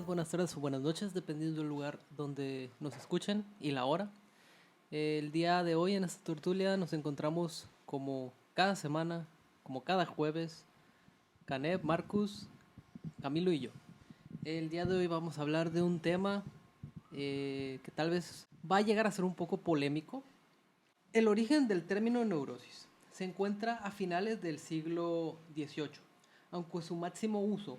días, buenas tardes o buenas noches, dependiendo del lugar donde nos escuchen y la hora. El día de hoy en esta tertulia nos encontramos como cada semana, como cada jueves, Canep, Marcus, Camilo y yo. El día de hoy vamos a hablar de un tema que tal vez va a llegar a ser un poco polémico. El origen del término neurosis se encuentra a finales del siglo XVIII, aunque su máximo uso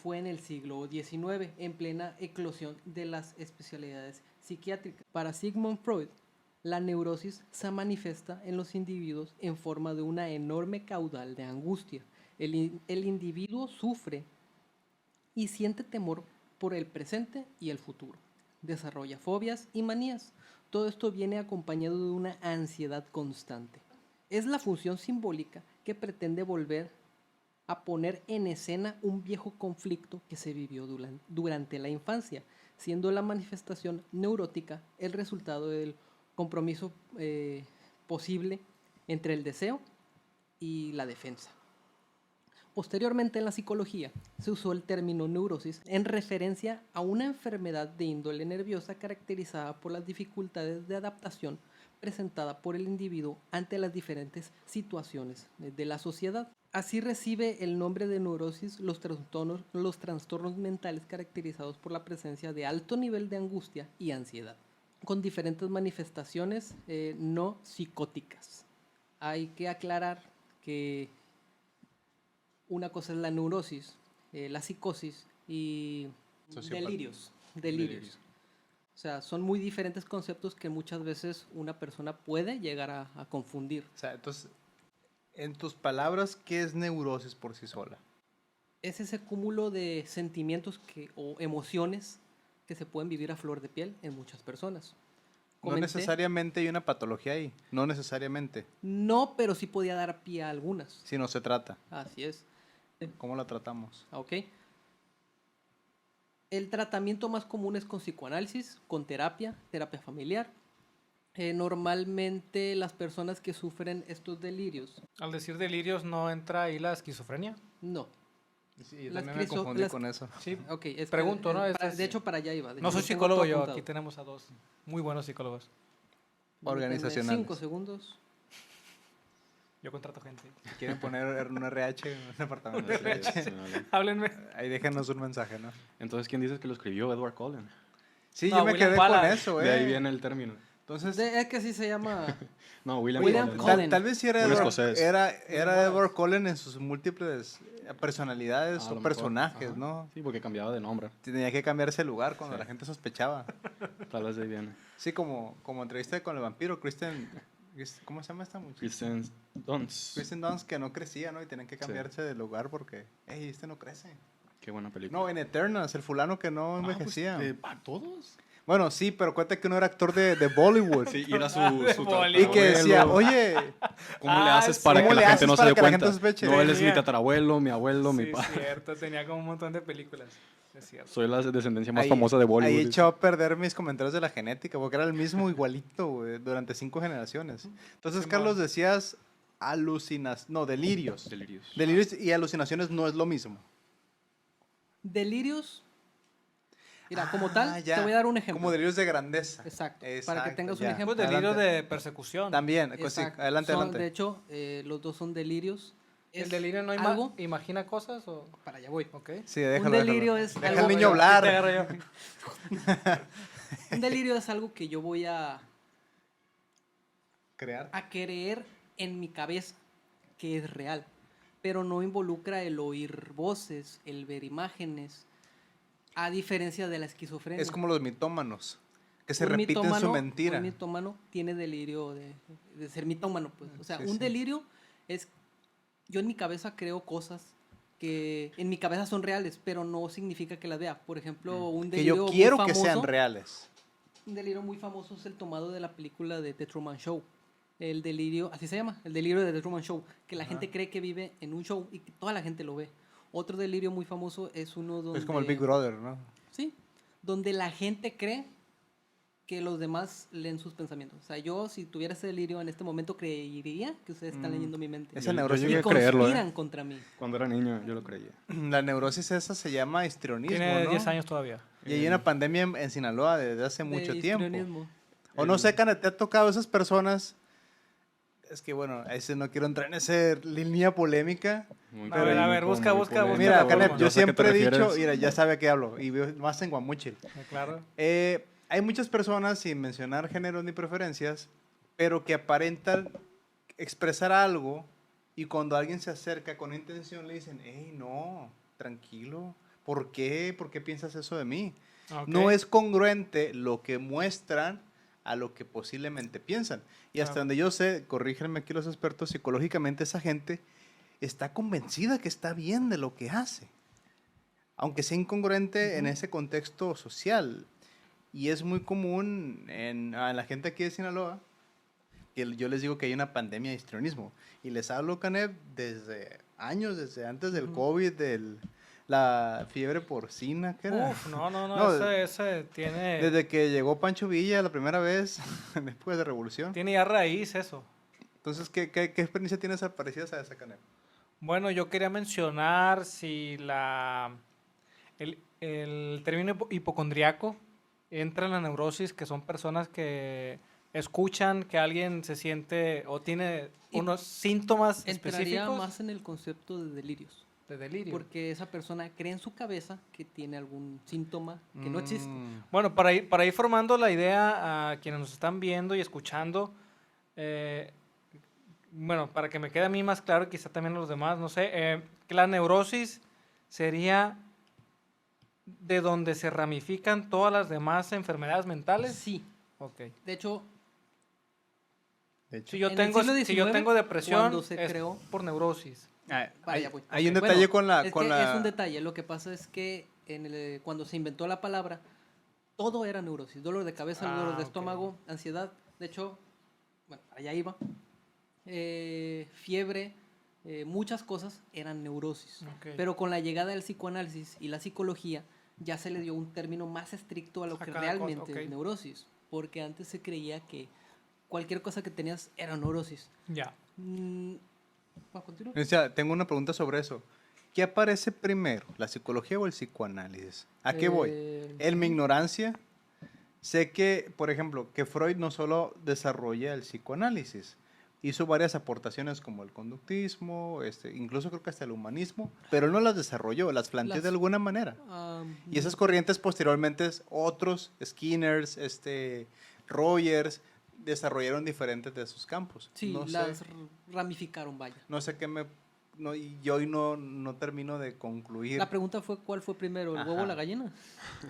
fue en el siglo XIX, en plena eclosión de las especialidades psiquiátricas. Para Sigmund Freud, la neurosis se manifiesta en los individuos en forma de una enorme caudal de angustia. El individuo sufre y siente temor por el presente y el futuro. Desarrolla fobias y manías. Todo esto viene acompañado de una ansiedad constante. Es la función simbólica que pretende volver a poner en escena un viejo conflicto que se vivió durante la infancia, siendo la manifestación neurótica el resultado del compromiso posible entre el deseo y la defensa. Posteriormente en la psicología se usó el término neurosis en referencia a una enfermedad de índole nerviosa caracterizada por las dificultades de adaptación presentada por el individuo ante las diferentes situaciones de la sociedad. Así recibe el nombre de neurosis los trastornos mentales caracterizados por la presencia de alto nivel de angustia y ansiedad, con diferentes manifestaciones no psicóticas. Hay que aclarar que una cosa es la neurosis, la psicosis y delirios. O sea, son muy diferentes conceptos que muchas veces una persona puede llegar a confundir. O sea, entonces, en tus palabras, ¿qué es neurosis por sí sola? Es ese cúmulo de sentimientos o emociones que se pueden vivir a flor de piel en muchas personas. No necesariamente hay una patología ahí, no necesariamente. No, pero sí podía dar pie a algunas. Si no se trata. Así es. ¿Cómo la tratamos? Ok. El tratamiento más común es con psicoanálisis, con terapia familiar. Normalmente las personas que sufren estos delirios... Al decir delirios, ¿no entra ahí la esquizofrenia? No. Sí, yo también me confundí con eso. Sí, okay, pregunto, ¿no? De hecho, para allá iba. No soy psicólogo yo, aquí tenemos a dos muy buenos psicólogos. Organizacionales. 5 segundos. Yo contrato gente. Si quieren poner un RH en un departamento de RH, Háblenme. ahí déjenos un mensaje, ¿no? Entonces, ¿quién dices que lo escribió? Edward Cullen. Sí, No, yo me William quedé Wallace. con eso, De ahí viene el término. Entonces, Es que sí se llama... No, William William Cullen. Cullen. tal vez sí era Un Edward, escocés. era Edward Cullen en sus múltiples personalidades A o lo mejor. personajes, Ajá. ¿no? Sí, porque cambiaba de nombre. Tenía que cambiarse el lugar cuando Sí. la gente sospechaba. Tal vez de ahí viene. Sí, como entrevista con el vampiro, ¿cómo se llama esta muchacha? Kristen Dunst. Kristen Dunst, que no crecía, ¿no? Y tenían que cambiarse de lugar porque, este no crece. Qué buena película. No, en Eternals, el fulano que no envejecía. ¿A todos? Bueno, sí, pero cuenta que uno era actor de Bollywood. Sí, y era su Y que decía, oye, ¿cómo le haces para ¿cómo que le la gente haces no se para dé que la cuenta? gente sospeche? No, él es mi Tenía- tatarabuelo, mi abuelo, mi Sí, padre. cierto, tenía como un montón de películas. Es cierto. Soy la descendencia más ahí- famosa de Bollywood. Ahí echó a perder mis comentarios de la genética, porque era el mismo igualito, güey, durante 5 generaciones. Entonces, Simón. Carlos, decías delirios. Delirios. Delirios y alucinaciones no es lo mismo. Delirios. Mira, como tal, ya. te voy a dar un ejemplo. Como delirios de grandeza. Exacto, para que tengas un ya. ejemplo. Pues delirio Adelante. de persecución. También, pues sí, Exacto. adelante, De adelante. hecho, los dos son delirios. ¿El Es delirio no algo... imagina cosas o...? Para allá voy. Ok. Sí, déjalo, un delirio déjalo. es Deja algo... al niño Sí, te hablar. agarro yo. Un delirio es algo que yo voy a Crear. creer en mi cabeza que es real, pero no involucra el oír voces, el ver imágenes, a diferencia de la esquizofrenia. Es como los mitómanos, que se Un repiten su mitómano- mentira. Un mitómano tiene delirio de ser mitómano, pues. O sea, Sí, un sí. delirio es... Yo en mi cabeza creo cosas que en mi cabeza son reales, pero no significa que las vea. Por ejemplo, un Que delirio yo muy quiero que famoso- sean reales. Un delirio muy famoso es el tomado de la película de The Truman Show. El delirio, así se llama, el delirio de The Truman Show, que la gente cree que vive en un show y que toda la gente lo ve. Otro delirio muy famoso es uno donde... Es como el Big Brother, ¿no? Sí, donde la gente cree que los demás leen sus pensamientos. O sea, yo si tuviera ese delirio en este momento creería que ustedes están leyendo mi mente. Esa Yo neurosis. llegué Y a creerlo, conspiran contra mí. Cuando era niño, yo lo creía. La neurosis esa se llama histrionismo, Tiene ¿no? 10 años todavía. Y hay una pandemia en Sinaloa desde hace De mucho tiempo. histrionismo. O no sé, Cane, ¿te ha tocado esas personas? Es que bueno, no quiero entrar en esa línea polémica. Muy A ver, polémico, busca, muy busca, polémico. Mira, la Canet, forma. yo No sé a qué te siempre he dicho, refieres. mira, ya sabe a qué hablo, y veo más en Guamuchil. Claro. Hay muchas personas, sin mencionar géneros ni preferencias, pero que aparentan expresar algo y cuando alguien se acerca con intención le dicen, hey, no, tranquilo, ¿por qué? ¿Por qué piensas eso de mí? Ok. No es congruente lo que muestran a lo que posiblemente piensan. Y hasta Claro. donde yo sé, corrígenme aquí los expertos, psicológicamente esa gente está convencida que está bien de lo que hace, aunque sea incongruente en ese contexto social. Y es muy común en la gente aquí de Sinaloa, que yo les digo que hay una pandemia de histrionismo. Y les hablo, Caneb, desde años, desde antes del COVID, la fiebre porcina, ¿qué era? Uf, no, No, ese tiene, Desde que llegó Pancho Villa la primera vez, después de Revolución. tiene ya raíz eso. Entonces, ¿qué experiencia tienes parecidas a esa, Caneb? Bueno, yo quería mencionar si el término hipocondriaco entra en la neurosis, que son personas que escuchan que alguien se siente o tiene Y unos síntomas Entraría específicos más en el concepto de delirios. de delirio. Porque esa persona cree en su cabeza que tiene algún síntoma que no existe. Bueno, para ir formando la idea a quienes nos están viendo y escuchando, bueno, para que me quede a mí más claro, quizá también a los demás, no sé, que la neurosis sería de donde se ramifican todas las demás enfermedades mentales. Sí. Ok. De hecho, De hecho, Si yo En el tengo, siglo si yo XIX, tengo depresión, cuando se es creó- por neurosis. vaya, pues. hay un Ok. detalle Bueno, con la... es con que la- es un detalle. Lo que pasa es que cuando se inventó la palabra, todo era neurosis. Dolor de cabeza, dolor de ok. estómago, ansiedad. De hecho, bueno, allá iba. Fiebre, muchas cosas eran neurosis. Ok. Pero con la llegada del psicoanálisis y la psicología, ya se le dio un término más estricto a lo A que cada realmente cosa, ok. es neurosis. Porque antes se creía que cualquier cosa que tenías era neurosis. Ya. Continúa. O sea, tengo una pregunta sobre eso. ¿Qué aparece primero, la psicología o el psicoanálisis? ¿A qué voy? En mi ignorancia, sé que, por ejemplo, que Freud no solo desarrolla el psicoanálisis, hizo varias aportaciones como el conductismo, incluso creo que hasta el humanismo, pero él no las desarrolló, las planteó de Las- alguna manera. Y esas corrientes posteriormente, otros, Skinners, Rogers, desarrollaron diferentes de sus campos. Sí, no las sé, ramificaron, vaya. no sé qué y yo hoy no termino de concluir. La pregunta fue cuál fue primero, el huevo o Ajá. la gallina.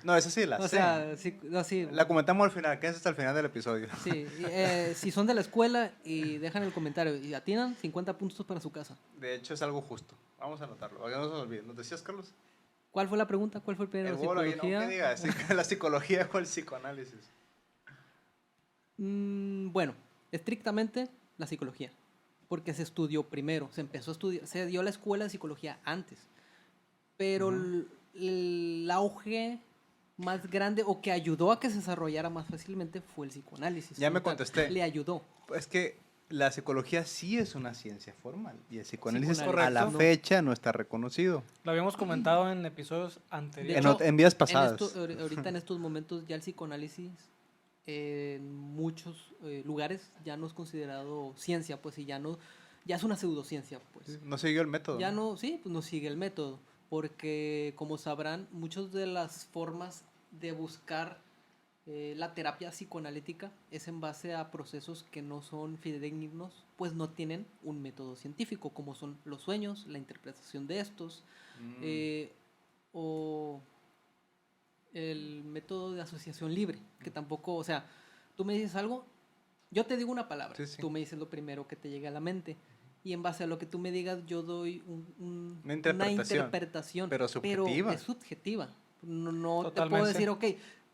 No, esa sí la O sé. sea, sí, no, sí, La comentamos al final, quédense hasta el final del episodio. sí. Si son de la escuela y dejan el comentario y atinan, 50 puntos para su casa. De hecho, es algo justo. Vamos a anotarlo, para que no se nos olvide. ¿Nos decías, Carlos? ¿Cuál fue la pregunta? ¿Cuál fue el primero? El huevo, la gallina, ¿Psicología? ¿qué diga? ¿La psicología o el psicoanálisis? Bueno, estrictamente la psicología. Porque se estudió primero, se empezó a estudiar, se dio la escuela de psicología antes. Pero el auge más grande o que ayudó a que se desarrollara más fácilmente fue el psicoanálisis. Ya me como tal. contesté. Le ayudó. Es que la psicología sí es una ciencia formal y el psicoanálisis Psicoanálisis, a la no. fecha no está reconocido. Lo habíamos comentado en episodios De anteriores. hecho, En vías pasadas. Ahorita en estos momentos ya el psicoanálisis en muchos lugares ya no es considerado ciencia, pues, y ya es una pseudociencia, pues. No siguió el método. Ya no, sí, pues no sigue el método, porque como sabrán, muchas de las formas de buscar la terapia psicoanalítica es en base a procesos que no son fidedignos, pues no tienen un método científico, como son los sueños, la interpretación de estos, o el método de asociación libre, que tampoco, o sea, tú me dices algo, yo te digo una palabra, Sí, sí. tú me dices lo primero que te llegue a la mente, y en base a lo que tú me digas, yo doy Una interpretación, pero subjetiva. es subjetiva. No te Totalmente. puedo decir, ok,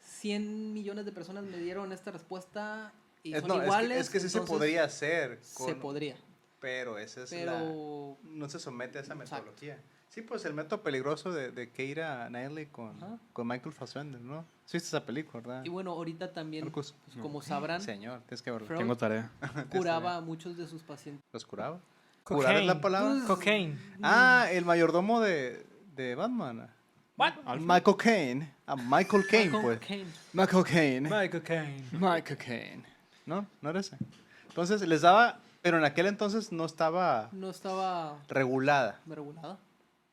100 millones de personas me dieron esta respuesta y son No, es que- iguales. es que sí se entonces podría hacer. se podría. Pero esa es Pero no se somete a esa Exacto. metodología. Sí, pues el método peligroso de Keira Knightley Ajá. con Michael Fassbender, ¿no? Sí, viste esa película, ¿verdad? Y bueno, ahorita también, Marcos. pues, como sabrán, Señor, tienes que verlo. Freud Tengo tarea. curaba a muchos de sus pacientes. ¿Los curaba? ¿Curar es la palabra? Cocaine. Ah, el mayordomo de Batman. What? Michael Caine. Ah, Michael Caine, Michael pues. Caine. Michael Caine. Michael Caine. Michael Caine. ¿No? ¿No era ese? Entonces les daba, pero en aquel entonces no estaba No estaba regulada. regulada.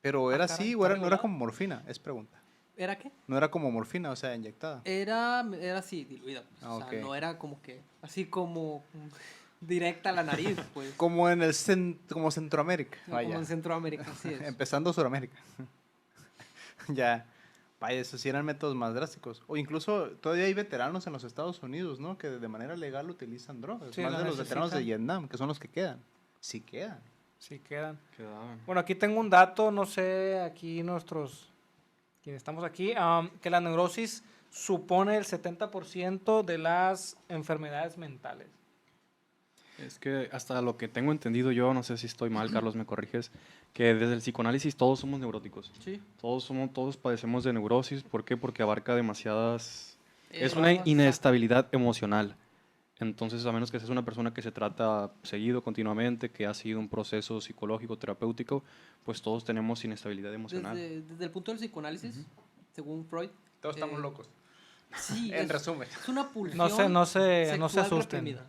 Pero era caray, así, ¿está o no era regulada? como morfina, es pregunta. ¿Era qué? No era como morfina, o sea, inyectada. Era así, diluida. Pues. Ah, O sea, ok. no era como que, así como directa a la nariz, pues. Como en el como Centroamérica. Como Vaya. en Centroamérica, así es. Empezando Sudamérica. Ya. Vaya, esos sí eran métodos más drásticos. O incluso todavía hay veteranos en los Estados Unidos, ¿no? Que de manera legal utilizan drogas. Sí, más la de los veteranos de necesitan. Vietnam, que son los que quedan. Sí quedan. Sí, quedan. Quedaban. Bueno, aquí tengo un dato, no sé, aquí quienes estamos aquí, que la neurosis supone el 70% de las enfermedades mentales. Es que hasta lo que tengo entendido yo, no sé si estoy mal, Carlos, me corriges, que desde el psicoanálisis todos somos neuróticos. Sí. Todos padecemos de neurosis. ¿Por qué? Porque abarca demasiadas... Es Eh, una ramas, inestabilidad emocional. Entonces, a menos que seas una persona que se trata seguido, continuamente, que ha sido un proceso psicológico, terapéutico, pues todos tenemos inestabilidad emocional. desde el punto del psicoanálisis, según Freud. Todos estamos eh, locos. Sí, En resumen. es una pulsión No se sexual asusten. reprimida.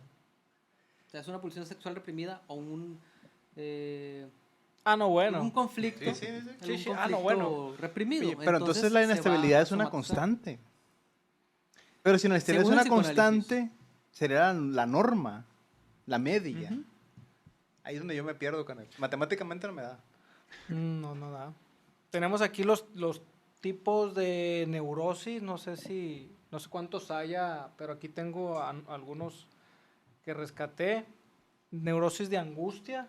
O sea, es una pulsión sexual reprimida o un No, bueno. un conflicto. Sí, sí, sí. algún Sí, sí. conflicto Bueno. reprimido. Oye, pero entonces la se va inestabilidad a es una somatizar. constante. Pero si la inestabilidad Según es el una psicoanálisis. constante, sería la norma, la media. Ujú. Ahí es donde yo me pierdo, canal. Matemáticamente no me da. No da. Tenemos aquí los tipos de neurosis, no sé cuántos haya, pero aquí tengo algunos que rescaté. Neurosis de angustia.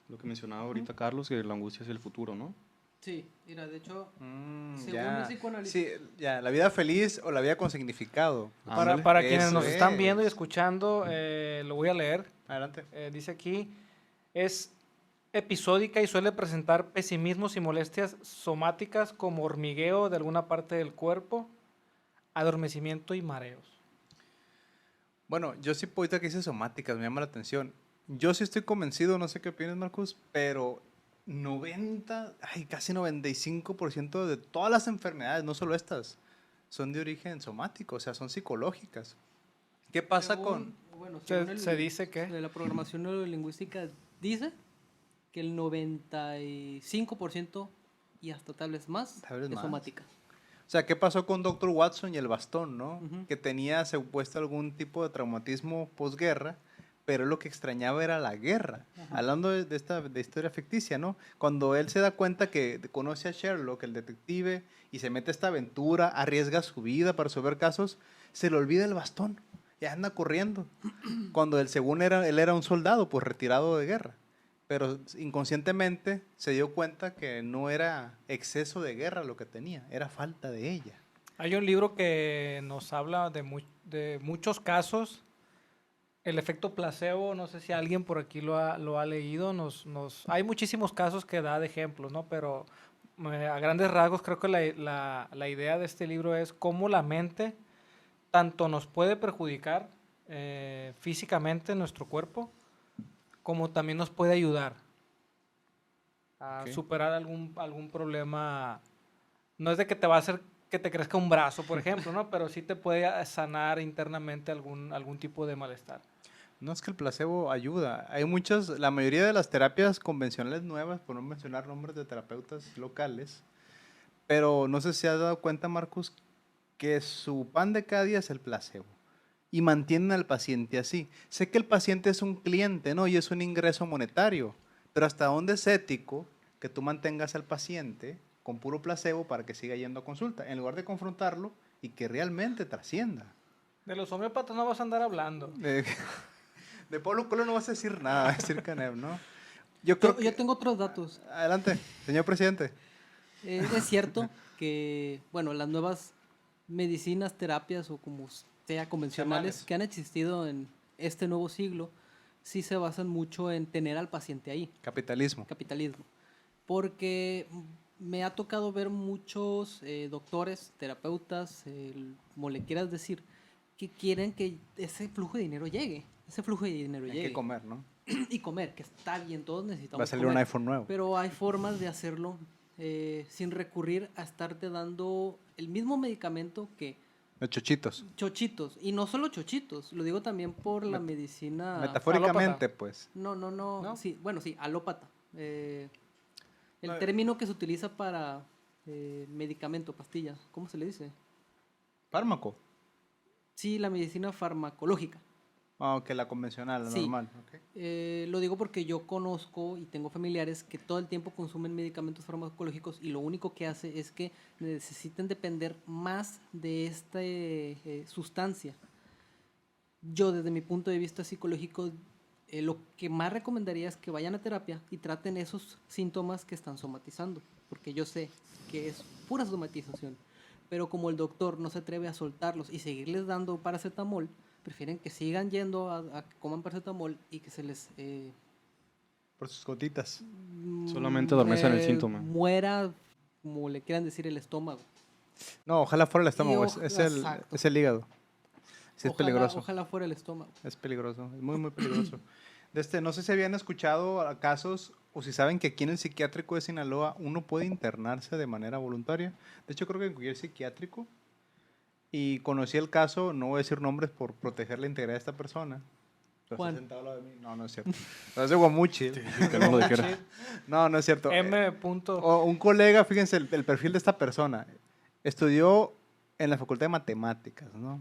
Lo que mencionaba ahorita Carlos, que la angustia es el futuro, ¿no? Sí, mira, de hecho, según Ya. el psicoanálisis. Sí, ya, la vida feliz o la vida con significado. Ándale. Para quienes Eso nos están viendo y es. escuchando, lo voy a leer. Adelante. Dice aquí, es episódica y suele presentar pesimismos y molestias somáticas como hormigueo de alguna parte del cuerpo, adormecimiento y mareos. Bueno, yo sí, ahorita que dice somáticas, me llama la atención. Yo sí estoy convencido, no sé qué opinas, Marcus, pero casi 95% de todas las enfermedades, no solo estas, son de origen somático, o sea, son psicológicas. ¿Qué pasa con...? Bueno, Se dice que... la programación neurolingüística dice que el 95% y hasta tal vez más Tal vez es más. somática. O sea, ¿qué pasó con Dr. Watson y el bastón, no? Ujú. Que tenía supuesto algún tipo de traumatismo posguerra, pero lo que extrañaba era la guerra. Hablando de esta de historia ficticia, ¿no? Cuando él se da cuenta que conoce a Sherlock, el detective, y se mete a esta aventura, arriesga su vida para resolver casos, se le olvida el bastón y anda corriendo. Cuando él, según él era un soldado, pues retirado de guerra. Pero inconscientemente se dio cuenta que no era exceso de guerra lo que tenía, era falta de ella. Hay un libro que nos habla de muchos casos. El efecto placebo, no sé si alguien por aquí lo ha leído. Hay muchísimos casos que da de ejemplos, ¿no? Pero a grandes rasgos creo que la idea de este libro es cómo la mente tanto nos puede perjudicar físicamente en nuestro cuerpo, como también nos puede ayudar a Ok. superar algún problema. No es de que te va a hacer que te crezca un brazo, por ejemplo, ¿no? Pero sí te puede sanar internamente algún tipo de malestar. No es que el placebo ayuda. Hay la mayoría de las terapias convencionales nuevas, por no mencionar nombres de terapeutas locales, pero no sé si has dado cuenta, Marcus, que su pan de cada día es el placebo. Y mantienen al paciente así. Sé que el paciente es un cliente, ¿no? Y es un ingreso monetario. Pero ¿hasta dónde es ético que tú mantengas al paciente con puro placebo para que siga yendo a consulta, en lugar de confrontarlo y que realmente trascienda? De los homeópatas no vas a andar hablando. De Pablo Coelho no vas a decir nada, va a decir Canev, ¿no? Yo creo Yo tengo otros datos. Adelante, señor presidente. Es cierto que, bueno, las nuevas medicinas, terapias o como sea convencionales Chamanes. que han existido en este nuevo siglo, sí se basan mucho en tener al paciente ahí, Capitalismo. capitalismo. Porque me ha tocado ver muchos doctores, terapeutas, como le quieras decir, que quieren que ese flujo de dinero llegue. Ese flujo de dinero Hay llegue. que comer, ¿no? Y comer, que está bien, todos necesitamos Va a salir un comer. iPhone nuevo. Pero hay formas de hacerlo sin recurrir a estarte dando el mismo medicamento que Los chochitos. chochitos. Y no solo chochitos, lo digo también por la Met- medicina... Metafóricamente, pues. No, sí, bueno, sí, alópata. El No, término que se utiliza para medicamento, pastilla, ¿cómo se le dice? Fármaco. Sí, la medicina farmacológica. Ah, ok, la convencional, la Sí. normal. ok. Lo digo porque yo conozco y tengo familiares que todo el tiempo consumen medicamentos farmacológicos y lo único que hace es que necesiten depender más de esta sustancia. Yo, desde mi punto de vista psicológico, lo que más recomendaría es que vayan a terapia y traten esos síntomas que están somatizando, porque yo sé que es pura somatización, pero como el doctor no se atreve a soltarlos y seguirles dando paracetamol, prefieren que sigan yendo a que coman paracetamol y que se les Por sus gotitas. Solamente adormecen el síntoma. muera, como le quieran decir, el estómago. No, ojalá fuera el estómago. Exacto. Es el hígado. Sí, es peligroso. Ojalá fuera el estómago. Es peligroso. Es muy, muy peligroso. No sé si habían escuchado casos o si saben que aquí en el psiquiátrico de Sinaloa uno puede internarse de manera voluntaria. De hecho, creo que en cualquier psiquiátrico. Y conocí el caso, no voy a decir nombres por proteger la integridad de esta persona. Pero está Juan. sentado al lado de mí. No, no es cierto. No es de Guamuchi. Que no lo dijera. No, no es cierto. M. punto. Un colega, fíjense el perfil de esta persona. Estudió en la Facultad de Matemáticas, ¿no?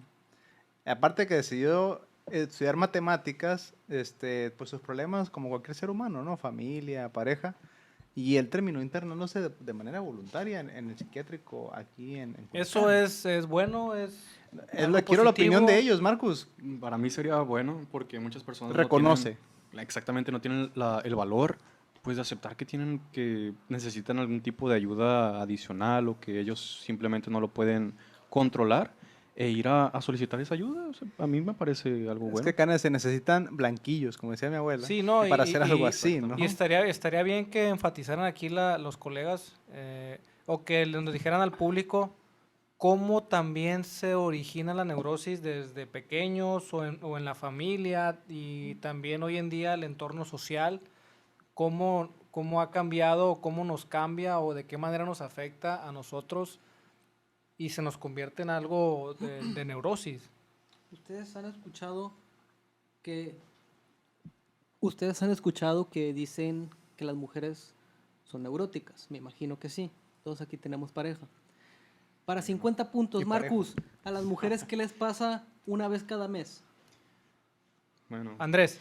Aparte que decidió estudiar matemáticas, pues sus problemas como cualquier ser humano, ¿no? Familia, pareja. Y él terminó internándose de manera voluntaria en el psiquiátrico aquí en Eso Culiacán. es bueno, algo Quiero la opinión positivo. de ellos, Marcus. Para mí sería bueno porque muchas personas Reconoce. exactamente no tienen el valor pues de aceptar que necesitan algún tipo de ayuda adicional o que ellos simplemente no lo pueden controlar e ir a solicitar esa ayuda. O sea, a mí me parece algo Es bueno. que acá se necesitan blanquillos, como decía mi abuela, Sí, no, para hacer algo así, ¿no? Y estaría bien que enfatizaran aquí los colegas o que nos dijeran al público cómo también se origina la neurosis desde pequeños o en la familia y también hoy en día el entorno social, cómo ha cambiado o cómo nos cambia o de qué manera nos afecta a nosotros y se nos convierte en algo de neurosis. Ustedes han escuchado que dicen que las mujeres son neuróticas. Me imagino que sí. Todos aquí tenemos pareja. Para 50 puntos, ¿Qué Marcus, a las mujeres, ¿qué les pasa una vez cada mes? Bueno, Andrés.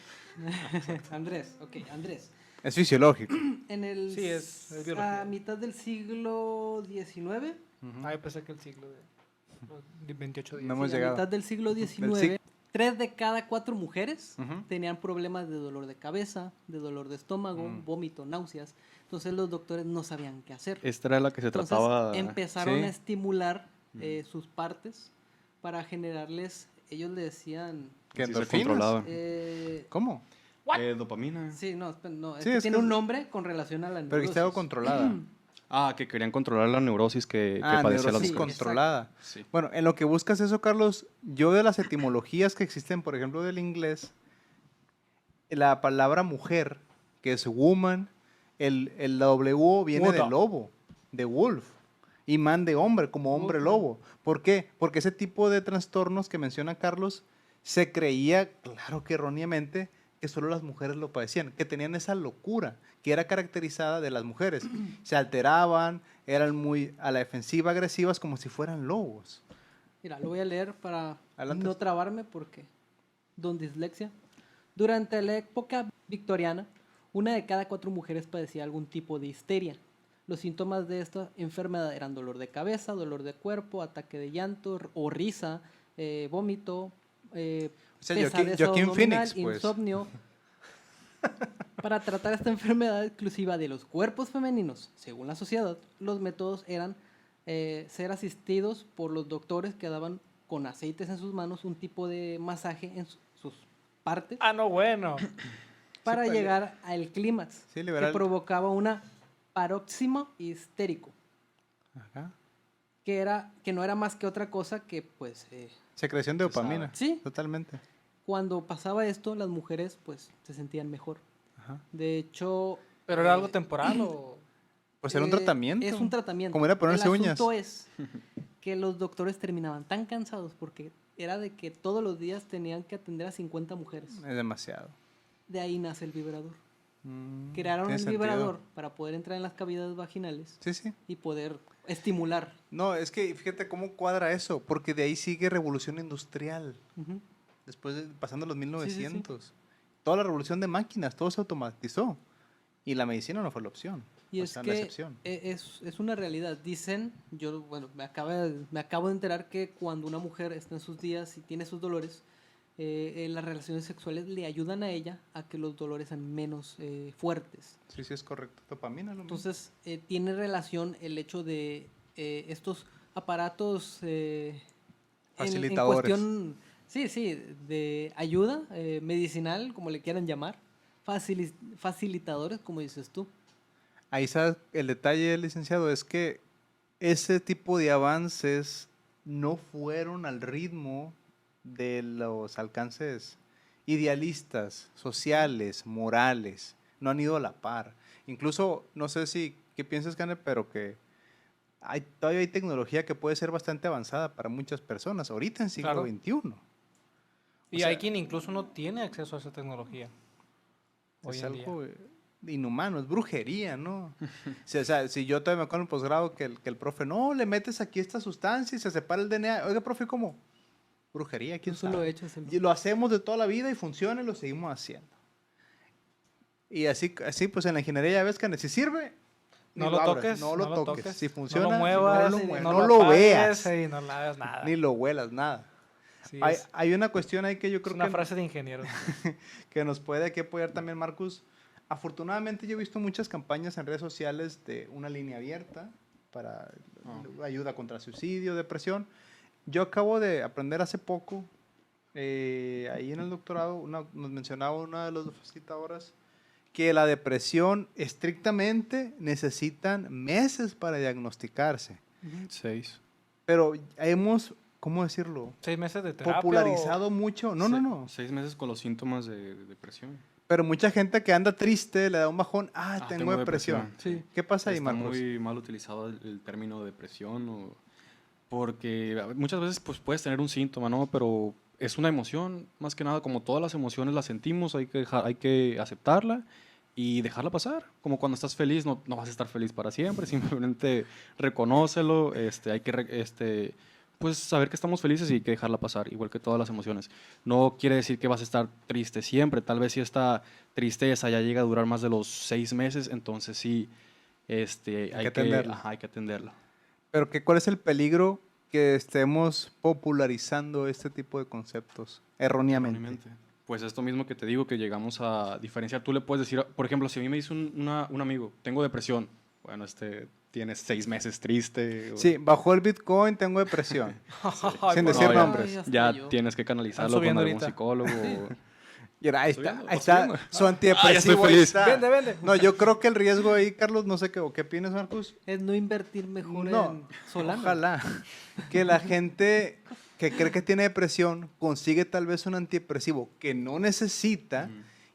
Andrés, ok, Andrés. Es fisiológico. En el Sí, es biología. a mitad del siglo XIX, Ah, yo pensé que el siglo de 28 días. No hemos sí, a llegado. mitad del siglo Del XIX, sig- 3 de cada 4 mujeres Ujú. tenían problemas de dolor de cabeza, de dolor de estómago, vómito, náuseas. Entonces los doctores no sabían qué hacer. esta era la que se Entonces trataba. empezaron sí. a estimular sus partes para generarles, ellos le decían... ¿Que Sí se endorfinas? controlaba. ¿Cómo? Dopamina. Sí, no, no, es Sí, que es tiene que un es- nombre con relación a la Pero que esté algo neurosis. controlada. Que querían controlar la neurosis que padecía la neurosis Sí, mujer. controlada. Sí. Bueno, en lo que buscas eso, Carlos, yo de las etimologías que existen, por ejemplo, del inglés, la palabra mujer, que es woman, el W viene de Woda. lobo, de wolf, y man de hombre, como hombre Wolf. lobo. ¿Por qué? Porque ese tipo de trastornos que menciona Carlos se creía, claro que erróneamente, que solo las mujeres lo padecían, que tenían esa locura que era caracterizada de las mujeres. Se alteraban, eran muy a la defensiva, agresivas, como si fueran lobos. Mira, lo voy a leer para Adelante. no trabarme porque don dislexia. Durante la época victoriana, 1 de cada 4 mujeres padecía algún tipo de histeria. Los síntomas de esta enfermedad eran dolor de cabeza, dolor de cuerpo, ataque de llanto o risa, vómito, O sea, pesadez Joaquín abdominal, Phoenix, pues. insomnio. Para tratar esta enfermedad exclusiva de los cuerpos femeninos, según la sociedad, los métodos eran ser asistidos por los doctores que daban con aceites en sus manos un tipo de masaje en sus partes Ah, no, bueno. para pues, llegar al clímax Sí, liberal. que provocaba una Paroxismo histérico, Ajá. que no era más que otra cosa que, pues, Secreción de dopamina. Sí. Totalmente. cuando pasaba esto, las mujeres, pues, se sentían mejor. Ajá. De hecho... ¿Pero era eh, algo temporal o...? Pues era un eh, tratamiento. Es un tratamiento. Como era ponerse El uñas. asunto es que los doctores terminaban tan cansados porque era de que todos los días tenían que atender a 50 mujeres. Es demasiado. De ahí nace el vibrador. Mm, Crearon tiene el sentido. vibrador para poder entrar en las cavidades vaginales Sí, sí. y poder estimular. No, es que fíjate cómo cuadra eso, porque de ahí sigue revolución industrial, Ujú. después pasando los Sí, sí, sí. 1900. Toda la revolución de máquinas, todo se automatizó. Y la medicina no fue la opción. Y o es sea, la que excepción. es una realidad. Dicen, yo, bueno, me acabo de enterar que cuando una mujer está en sus días y tiene sus dolores, las relaciones sexuales le ayudan a ella a que los dolores sean menos fuertes. Sí, sí, es correcto. Dopamina, lo mismo. Entonces, tiene relación el hecho de estos aparatos Facilitadores. cuestión, sí, sí, de ayuda medicinal, como le quieran llamar, facilitadores, como dices tú. Ahí sabes, el detalle, licenciado, es que ese tipo de avances no fueron al ritmo de los alcances idealistas, sociales, morales. No han ido a la par. Incluso, no sé si, ¿qué piensas, Kane? Pero que todavía hay tecnología que puede ser bastante avanzada para muchas personas, ahorita en siglo Claro. XXI. Y sea, hay quien incluso no tiene acceso a esa tecnología. Hoy Es en día. algo inhumano, es brujería, ¿no? Si, o sea, si yo todavía me acuerdo en el posgrado que el profe, no, le metes aquí esta sustancia y se separa el DNA. Oiga, profe, ¿cómo? Brujería, ¿quién Eso lo sabe? he hecho siempre. Y lo hacemos de toda la vida y funciona y lo seguimos haciendo. Y así pues en la ingeniería ya ves que si sirve, ni No lo abras, toques, no lo toques. Si funciona, no lo muevas, no lo, no muevas, no no lo lo apagues veas, y no le hagas nada. ni lo huelas, nada. Sí, Hay, es, hay una cuestión ahí que yo es creo una que, frase de ingeniero. que nos puede aquí apoyar también, Marcus. Afortunadamente yo he visto muchas campañas en redes sociales de una línea abierta para ayuda contra suicidio, depresión. Yo acabo de aprender hace poco, ahí en el doctorado, nos mencionaba una de las facilitadoras, que la depresión estrictamente necesitan meses para diagnosticarse. 6. Pero hemos, ¿cómo decirlo? 6 meses de terapia. Popularizado mucho. No. 6 meses con los síntomas de depresión. Pero mucha gente que anda triste, le da un bajón, tengo tengo depresión. Sí. ¿Qué pasa ahí, Está Marcos? muy mal utilizado el término depresión, porque muchas veces pues, puedes tener un síntoma, ¿no? Pero es una emoción, más que nada, como todas las emociones las sentimos, hay que aceptarla y dejarla pasar. Como cuando estás feliz, no vas a estar feliz para siempre, simplemente reconócelo, hay que pues saber que estamos felices y hay que dejarla pasar, igual que todas las emociones. No quiere decir que vas a estar triste siempre, tal vez si esta tristeza ya llega a durar más de los 6 meses, entonces sí, hay atenderla. hay que atenderla. Pero ¿cuál es el peligro que estemos popularizando este tipo de conceptos erróneamente? Erróneamente. Pues esto mismo que te digo, que llegamos a diferenciar. Tú le puedes decir, por ejemplo, si a mí me dice un amigo, tengo depresión, bueno, tienes 6 meses triste. Sí, bajó el Bitcoin, tengo depresión. Ay, Sin por decir favor. nombres. hasta Ya yo. tienes que canalizarlo con subiendo algún ahorita. psicólogo. Y ahora, ahí Subiendo, está subiendo. su antidepresivo. Ah, ya estoy ahí feliz. está. Vende. No, yo creo que el riesgo ahí, Carlos, no sé qué opinas, Marcus. Es no invertir mejor No, en Solana. ojalá que la gente que cree que tiene depresión consigue tal vez un antidepresivo que no necesita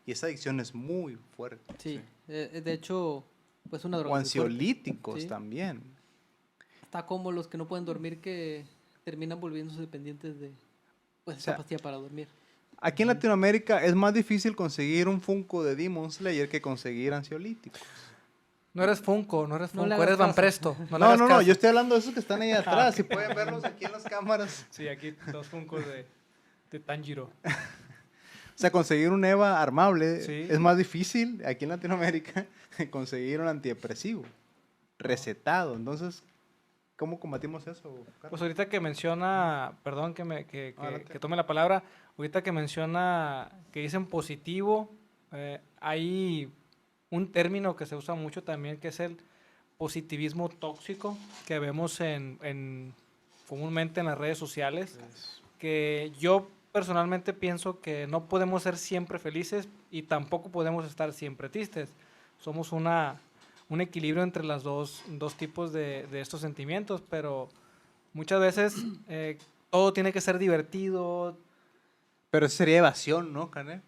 y esa adicción es muy fuerte. Sí, de hecho, pues una droga O muy fuerte. ansiolíticos Sí. también. Está como los que no pueden dormir que terminan volviéndose dependientes de pues, O sea, esa pastilla para dormir. Aquí en Latinoamérica es más difícil conseguir un Funko de Demon Slayer que conseguir ansiolíticos. No eres Funko, No le Funko, hagas eres Van caso. Presto. le No, hagas no, caso. yo estoy hablando de esos que están ahí atrás. Si pueden verlos aquí en las cámaras. Sí, aquí 2 Funkos de Tanjiro. O sea, conseguir un EVA armable Sí. es más difícil aquí en Latinoamérica que conseguir un antidepresivo recetado. Entonces, ¿cómo combatimos eso, Carlos? Pues ahorita que menciona, perdón Adelante. que tome la palabra, ahorita que menciona que dicen positivo, hay un término que se usa mucho también que es el positivismo tóxico que vemos comúnmente en las redes sociales, que yo personalmente pienso que no podemos ser siempre felices y tampoco podemos estar siempre tristes. Somos una un equilibrio entre las dos tipos de estos sentimientos, pero muchas veces todo tiene que ser divertido. Pero eso sería evasión, ¿no, Canet?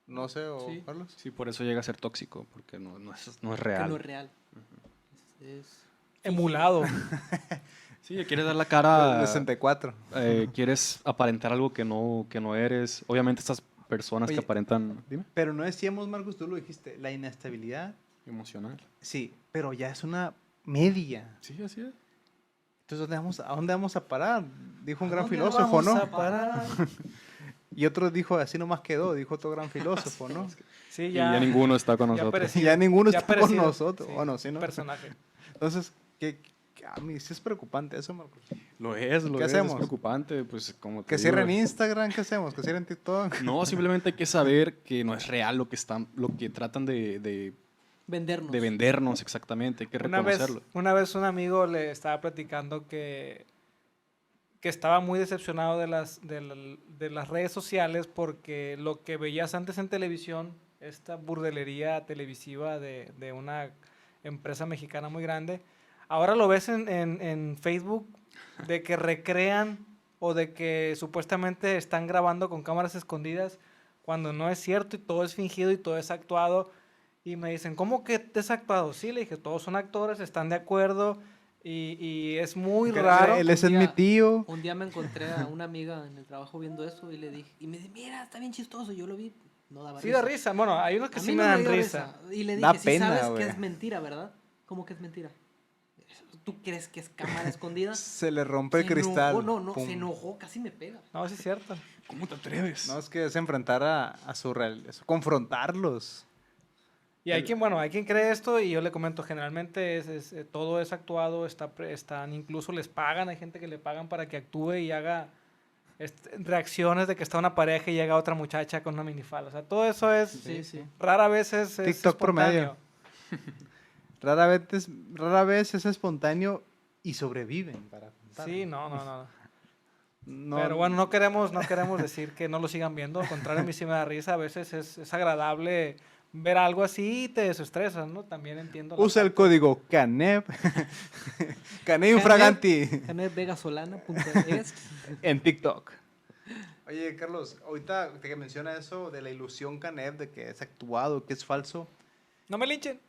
No sé, ¿o Sí. Carlos? Sí, por eso llega a ser tóxico, porque no es Que real. no es real. Es Emulado. Sí, quieres dar la El cara, 64. quieres aparentar algo que no eres. Obviamente estas personas Oye, que aparentan, dime, Pero no decíamos, Marcos, tú lo dijiste, la inestabilidad, emocional. sí, pero ya es una media. Sí, así es. Entonces, ¿a dónde vamos a parar? Dijo un gran ¿Dónde filósofo, vamos ¿no? a parar? Y otro dijo, así nomás quedó, dijo otro gran filósofo, ¿no? Sí, Y ya ninguno está con ya nosotros. parecido, Ya ninguno ya está con parecido, nosotros. Bueno, sí, ¿no? Personaje. Entonces, a mí sí es preocupante eso, Marcos. Lo es, ¿Qué es hacemos? preocupante, pues como te Que digo, cierren Instagram, ¿qué hacemos? Que cierren TikTok. No, simplemente hay que saber que no es real lo que tratan vendernos. de vendernos exactamente, hay que reconocerlo. Una vez un amigo le estaba platicando que estaba muy decepcionado de las redes sociales porque lo que veías antes en televisión, esta burdelería televisiva de una empresa mexicana muy grande, ahora lo ves en Facebook de que recrean o de que supuestamente están grabando con cámaras escondidas cuando no es cierto y todo es fingido y todo es actuado. Y me dicen, ¿cómo que es actuado? Sí, le dije, todos son actores, están de acuerdo y es muy raro. Él es Un mi día- tío. Un día me encontré a una amiga en el trabajo viendo eso y le dije, y me dice, mira, está bien chistoso. Yo lo vi, no daba Sí da risa. Bueno, hay unos que A sí mí me no dan dio risa. Y le Da dije, si pena, sabes que güey. es mentira, ¿verdad? ¿Cómo que es mentira? ¿Tú crees que es cámara escondida? Se le rompe el Se cristal. enojó, no, Pum. se enojó, casi me pega. No, sí es cierto. ¿Cómo te atreves? No, es que es enfrentar a su realidad, confrontarlos. Y hay quien cree esto y yo le comento, generalmente todo es actuado, están, incluso les pagan, hay gente que le pagan para que actúe y haga reacciones de que está una pareja y llega otra muchacha con una minifalda. O sea, todo eso es, Sí, sí. rara vez es TikTok espontáneo. promedio. Rara vez es espontáneo y sobreviven para contarlo. Sí, no. No, Pero bueno, no queremos decir que no lo sigan viendo, al contrario, a mí sí me da risa, a veces es agradable ver algo así y te desestresas, ¿no? También entiendo. Usa el código CANEP. CANEP Infraganti. Canevegasolana.es. En TikTok. Oye, Carlos, ahorita que menciona eso de la ilusión CANEP, de que es actuado, que es falso, No me linchen.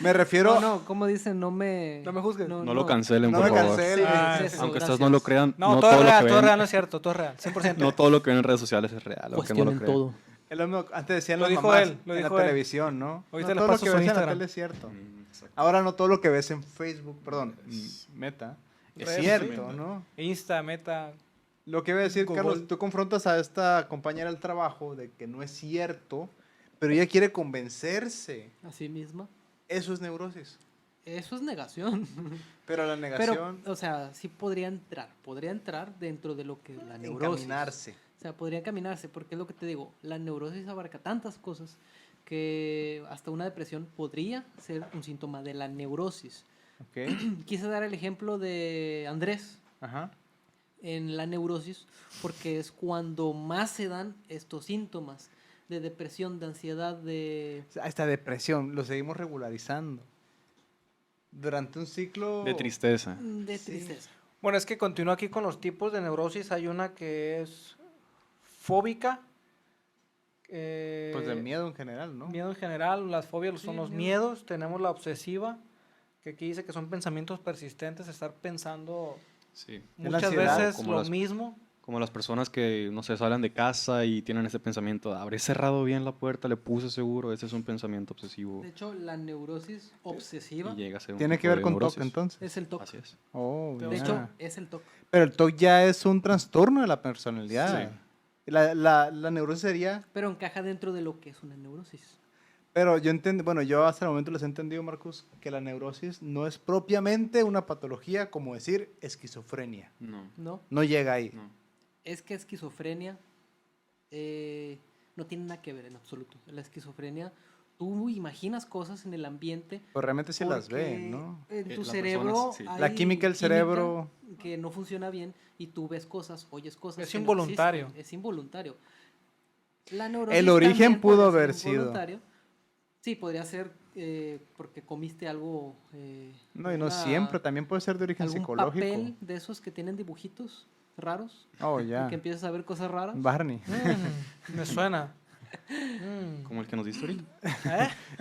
me refiero... No, como dicen, no me juzgues. No lo cancelen, No por me favor. cancelen. Ah, eso, Aunque gracias. ustedes no lo crean, No, no todo es todo lo real, que todo es ven, real, no es cierto, todo es real, 100%. no todo lo que ven en redes sociales es real, aunque no lo Cuestionen crean. todo. Es lo mismo, antes decían Lo las dijo mamás él, lo en la dijo él. televisión, ¿no? Ahorita No les todo lo paso que su ves en la Instagram. tele es cierto. Exacto. Ahora no todo lo que ves en Facebook, perdón, Meta, es Redes, cierto, sí. ¿no? Insta, Meta. Lo que voy a decir, Google. Carlos, tú confrontas a esta compañera del trabajo de que no es cierto, pero ella quiere convencerse. Así misma. Eso es neurosis. Eso es negación. Pero la Pero, negación, o sea, sí podría entrar dentro de lo que es la neurosis. encaminarse. O sea, podría encaminarse, porque es lo que te digo, la neurosis abarca tantas cosas que hasta una depresión podría ser un síntoma de la neurosis. ¿Ok? Quise dar el ejemplo de Andrés Ajá. en la neurosis, porque es cuando más se dan estos síntomas de depresión, de ansiedad, de... Esta depresión, lo seguimos regularizando. Durante un ciclo... De tristeza. de Sí. tristeza. Bueno, es que continúo aquí con los tipos de neurosis. Hay una que es fóbica. Pues del miedo en general, ¿no? Miedo en general, las fobias son Sí, los miedo. miedos. Tenemos la obsesiva, que aquí dice que son pensamientos persistentes, estar pensando Sí. la muchas ansiedad, veces como lo las- mismo. Como las personas que, no sé, salen de casa y tienen ese pensamiento, habré cerrado bien la puerta, le puse seguro, ese es un pensamiento obsesivo. De hecho, la neurosis obsesiva Y llega a ser un Tiene tipo que ver de con TOC neurosis. entonces. es el TOC. Así es. Oh, De ya. hecho, es el TOC. Pero el TOC ya es un trastorno de la personalidad. Sí. La neurosis sería... Pero encaja dentro de lo que es una neurosis. Pero yo entiendo, bueno, yo hasta el momento les he entendido, Marcus, que la neurosis no es propiamente una patología como decir esquizofrenia. No, ¿No? No llega ahí. no. Es que esquizofrenia no tiene nada que ver en absoluto. La esquizofrenia, tú imaginas cosas en el ambiente. Pues realmente sí las porque ven, ¿no? En tu Las cerebro. personas, sí. La hay química del cerebro. que no funciona bien y tú ves cosas, oyes cosas. Es que no involuntario. existen. Es involuntario. La neurosis El origen también pudo puede ser haber sido. involuntario, Sí, podría ser porque comiste algo... No, y no una- siempre, también puede ser de origen algún psicológico. papel de esos que tienen dibujitos raros Oh, y ya. que empiezas a ver cosas raras. Barney. Me suena. Mm. Como el que nos diste ahorita.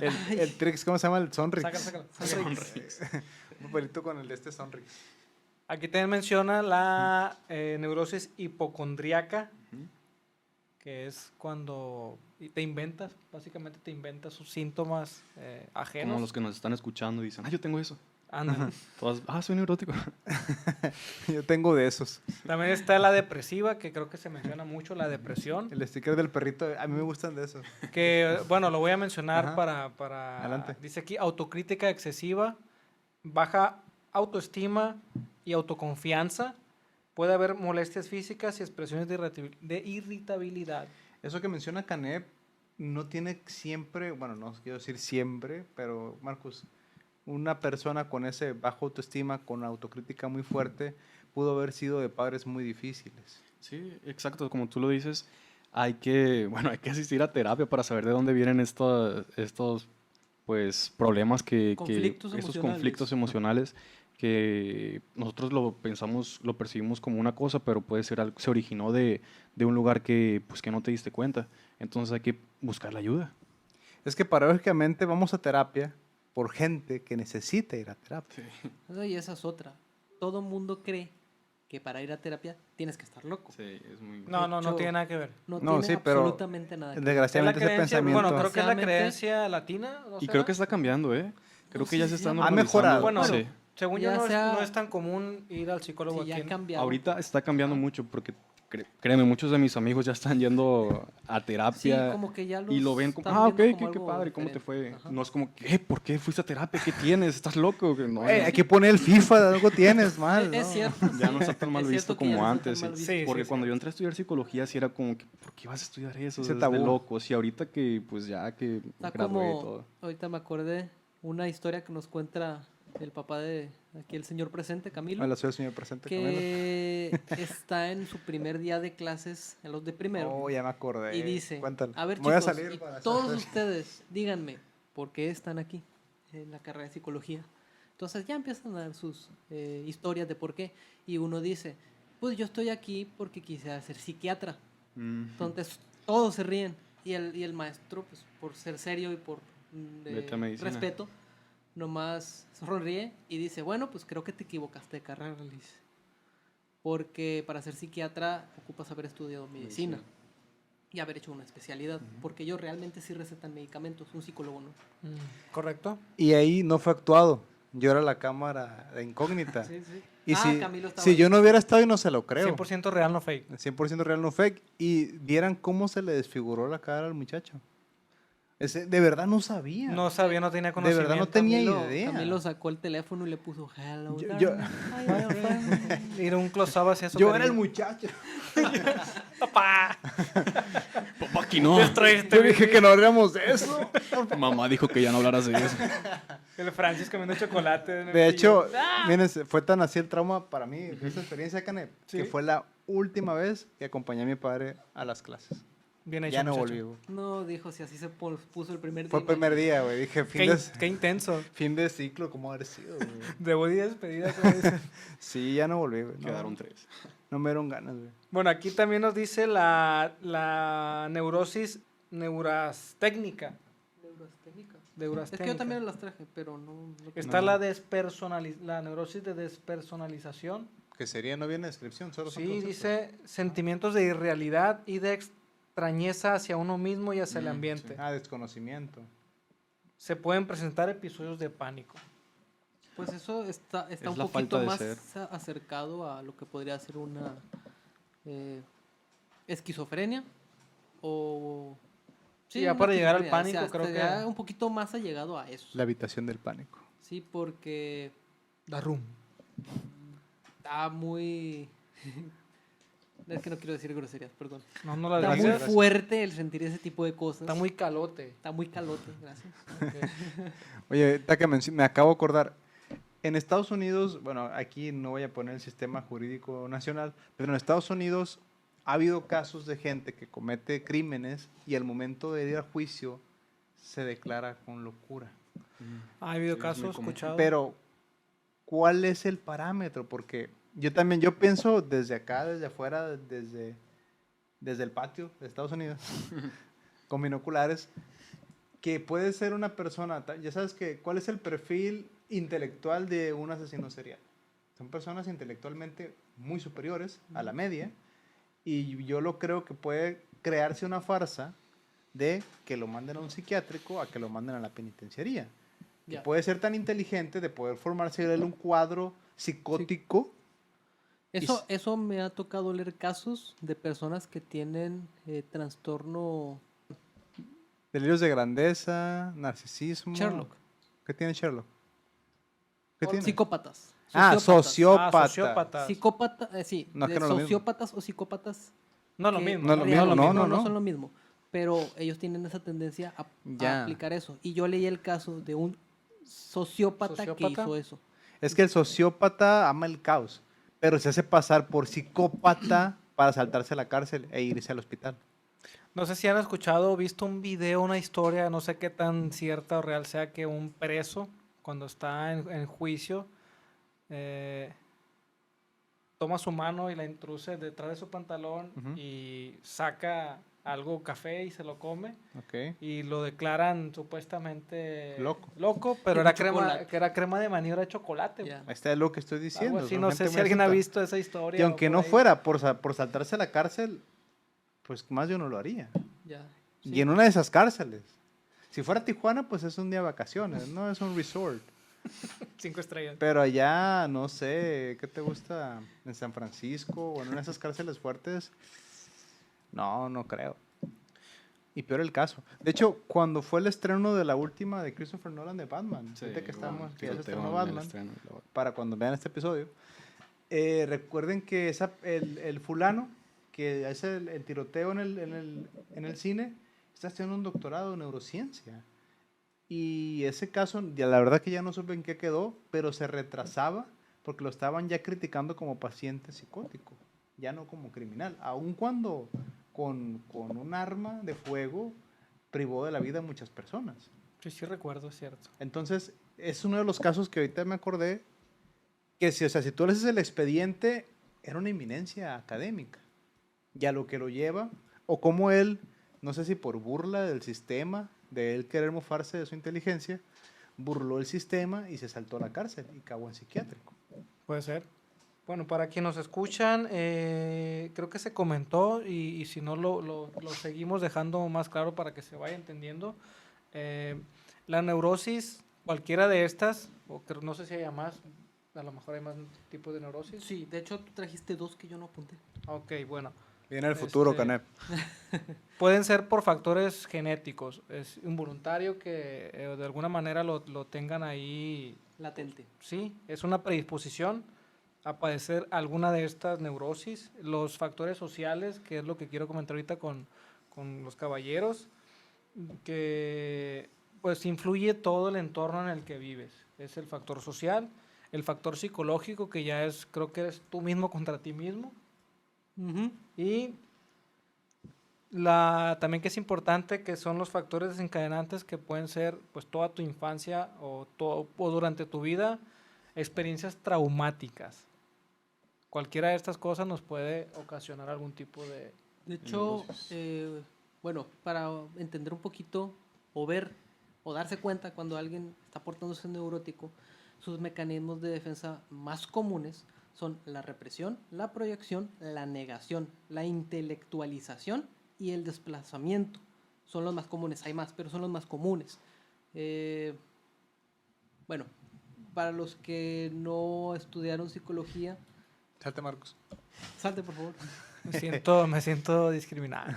¿Eh? El Trix, ¿cómo se llama? El Sonrix. Sácalo. Un papelito con el de este Sonrix. Aquí también menciona la neurosis hipocondríaca, que es cuando te inventas, básicamente te inventas sus síntomas ajenos. Como los que nos están escuchando y dicen, yo tengo eso. Ándale. Todas, soy neurótico. Yo tengo de esos. También está la depresiva, que creo que se menciona mucho, la depresión. El sticker del perrito, a mí me gustan de esos. Que, bueno, lo voy a mencionar Ajá. para... Adelante. Dice aquí, autocrítica excesiva, baja autoestima y autoconfianza. Puede haber molestias físicas y expresiones de irritabilidad. Eso que menciona Canet no tiene siempre, bueno, no quiero decir siempre, pero Marcus, una persona con ese bajo autoestima, con autocrítica muy fuerte, pudo haber sido de padres muy difíciles. Sí, exacto, como tú lo dices, hay que asistir a terapia para saber de dónde vienen estos pues, problemas Conflictos estos emocionales. conflictos emocionales que nosotros lo pensamos, lo percibimos como una cosa, pero puede ser algo, se originó de un lugar que no te diste cuenta. Entonces hay que buscar la ayuda. Es que paradójicamente vamos a terapia por gente que necesita ir a terapia. Y esa es otra. Todo mundo cree que para ir a terapia tienes que estar loco. Sí, es muy... No hecho, tiene nada que ver. No, No, tiene sí, pero absolutamente nada que ver. desgraciadamente Es la ese creencia, pensamiento... bueno, creo que es la Desgraciadamente- creencia latina. ¿no Y será? creo que está cambiando, ¿eh? Creo No, que ya sí, se sí, está ha normalizando. mejorado. Bueno, Sí. según Ya yo no, sea- no es tan común ir al psicólogo Sí, ya aquí. ha cambiado. Ahorita está cambiando mucho porque, créeme, muchos de mis amigos ya están yendo a Sí, terapia como que ya y lo ven como, están ok, viendo qué algo padre, ¿cómo te diferente. fue? Ajá. No es como, ¿por qué fuiste a terapia? ¿Qué tienes? ¿Estás loco? No, Hay que poner el FIFA, algo tienes mal. Es ¿no? cierto. ya sí. no está tan mal Es visto cierto que ya como no está tan antes. mal visto. Sí, Porque sí, cuando sí. yo entré a estudiar psicología, sí era como, ¿por qué vas a estudiar eso? Ese Es de tabú. locos. Y ahorita que, pues ya que Está gradué y como, todo. ahorita me acordé, una historia que nos cuenta el papá de aquí, el señor presente, Camilo, Hola, soy el señor presente, que está en su primer día de clases, en los de primero, Camilo. Oh, ya me acordé. y dice, Cuéntalo. a ver Voy a chicos, salir y para hacer- todos ustedes, díganme, ¿por qué están aquí en la carrera de psicología? Entonces ya empiezan a dar sus historias de por qué, y uno dice, pues yo estoy aquí porque quise ser psiquiatra. Entonces todos se ríen y el maestro, pues por ser serio y por Vete a medicina. respeto, nomás sonríe y dice, bueno, pues creo que te equivocaste de carrera, Liz. Porque para ser psiquiatra ocupas haber estudiado medicina y haber hecho una especialidad. Porque ellos realmente sí recetan medicamentos, un psicólogo no. ¿Correcto? Y ahí no fue actuado. Yo era la cámara de incógnita. Sí, sí. Y si, Camilo estaba si ahí. yo no hubiera estado y no se lo creo. 100% real, no fake. 100% real, no fake. Y vieran cómo se le desfiguró la cara al muchacho. De verdad no sabía. No sabía, no tenía de conocimiento. verdad no tenía Camilo, idea. Camilo sacó el teléfono y le puso hello. Yo- darling, yo- how you doing?" Ir a un close-up hacia su Yo era el cariño. muchacho. ¡Papá! Papá, aquí no. Destruiste Yo mi dije vida. que no haríamos eso. Mamá dijo que ya no hablaras de eso. El Francis comiendo chocolate. en el De hecho, sillón. miren, fue tan así el trauma para mí, de esa experiencia, Canet, Sí. que fue la última vez que acompañé a mi padre a las clases. Bien hecho, Ya no muchacho. volví, güey. No, dijo, si así se puso el primer día. Fue el primer día, güey. Dije, Qué intenso. fin de ciclo, ¿cómo haber sido, güey? Debo de despedida. como dicen. Sí, ya no volví, güey. No, Quedaron 3. no me dieron ganas, güey. Bueno, aquí también nos dice la neurosis neurasténica. Neurasténica. Neurasténica. Es que yo también las traje, pero no. Está No. la neurosis de despersonalización. Que sería, no viene descripción, solo son Sí, conceptos. dice sentimientos de irrealidad y de extrañeza hacia uno mismo y hacia el ambiente. Ah, desconocimiento. Se pueden presentar episodios de pánico. Pues eso está Es un la poquito falta de más ser. acercado a lo que podría ser una esquizofrenia o... Sí, ya una para llegar al esquizofrenia, pánico, creo ya que- un poquito más allegado a eso. La habitación del pánico. Sí, porque Da room. está muy... es que no quiero decir groserías, perdón. No, no la Está Gracias, muy digas. gracias. fuerte el sentir ese tipo de cosas. Está muy calote. Está muy calote, gracias. Oye, ahorita que me acabo de acordar. En Estados Unidos, bueno, aquí no voy a poner el sistema jurídico nacional, pero en Estados Unidos ha habido casos de gente que comete crímenes y al momento de ir a juicio se declara con locura. Ha habido Sí, es muy casos común. escuchados. Pero, ¿cuál es el parámetro? Porque yo pienso desde acá, desde afuera, desde el patio de Estados Unidos, con binoculares, que puede ser una persona, ya sabes que, ¿cuál es el perfil intelectual de un asesino serial? Son personas intelectualmente muy superiores a la media, y yo lo creo que puede crearse una farsa de que lo manden a un psiquiátrico a que lo manden a la penitenciaría. Que Ya. puede ser tan inteligente de poder formarse él un cuadro psicótico. Eso me ha tocado leer casos de personas que tienen trastorno Delirios de grandeza, narcisismo. Sherlock. ¿Qué tiene Sherlock? ¿Qué tiene? Psicópatas. Ah, sociópata. sociópatas. Psicópata, sí, No, es de que no es lo mismo. sociópatas o psicópatas. No es lo que mismo. No es lo mismo, realmente no. son lo mismo. Pero ellos tienen esa tendencia a Ya. aplicar eso. Y yo leí el caso de un sociópata que ¿Sociópata? hizo eso. Es que el sociópata ama el caos, pero se hace pasar por psicópata para saltarse a la cárcel e irse al hospital. No sé si han escuchado o visto un video, una historia, no sé qué tan cierta o real sea, que un preso, cuando está en juicio, toma su mano y la introduce detrás de su pantalón Ujú. y saca algo café y se lo come. Ok. Y lo declaran supuestamente Loco. pero De era crema, chocolate. que era crema de maní, era chocolate. Ya. Ahí está lo que estoy Algo diciendo. así, son no gente sé si muy alguien ha astuta. visto esa historia. Y o aunque por no ahí. fuera por saltarse a la cárcel, pues más yo no lo haría. Ya. Y en una de esas cárceles. Si fuera Tijuana, pues es un día de vacaciones, no es un resort. 5 estrellas. Pero allá, no sé, ¿qué te gusta? En San Francisco o en una de esas cárceles fuertes. No creo. Y peor el caso. De hecho, cuando fue el estreno de la última de Christopher Nolan de Batman, ahorita que estamos, que ya se estrenó Batman, para cuando vean este episodio, recuerden que el fulano, que hace el tiroteo en el cine, está haciendo un doctorado en neurociencia. Y ese caso, ya la verdad que ya no supe en qué quedó, pero se retrasaba porque lo estaban ya criticando como paciente psicótico, ya no como criminal, aun cuando con un arma de fuego privó de la vida a muchas personas. Sí recuerdo, es cierto. Entonces, es uno de los casos que ahorita me acordé que si tú le haces el expediente, era una eminencia académica. Y a lo que lo lleva, o como él, no sé si por burla del sistema, de él querer mofarse de su inteligencia, burló el sistema y se saltó a la cárcel y cagó en psiquiátrico. Puede ser. Bueno, para quienes nos escuchan, creo que se comentó y si no lo seguimos dejando más claro para que se vaya entendiendo. La neurosis, cualquiera de estas, o que no sé si haya más, a lo mejor hay más tipos de neurosis. Sí, de hecho tú trajiste dos que yo no apunté. Ok, bueno. Viene el futuro, Este, Canep. Pueden ser por factores genéticos. Es involuntario que de alguna manera lo tengan ahí. Latente. Sí, es una predisposición a padecer alguna de estas neurosis. Los factores sociales, que es lo que quiero comentar ahorita con los caballeros, que pues influye todo el entorno en el que vives. Es el factor social, el factor psicológico, que ya es, creo que eres tú mismo contra ti mismo. Y también que es importante, que son los factores desencadenantes, que pueden ser pues toda tu infancia o durante tu vida, experiencias traumáticas. Cualquiera de estas cosas nos puede ocasionar algún tipo de... De hecho, bueno, para entender un poquito o ver o darse cuenta cuando alguien está portándose neurótico, sus mecanismos de defensa más comunes son la represión, la proyección, la negación, la intelectualización y el desplazamiento. Son los más comunes, hay más, pero son los más comunes. Bueno, para los que no estudiaron psicología, Salte, Marcos. salte por favor. Me siento discriminado.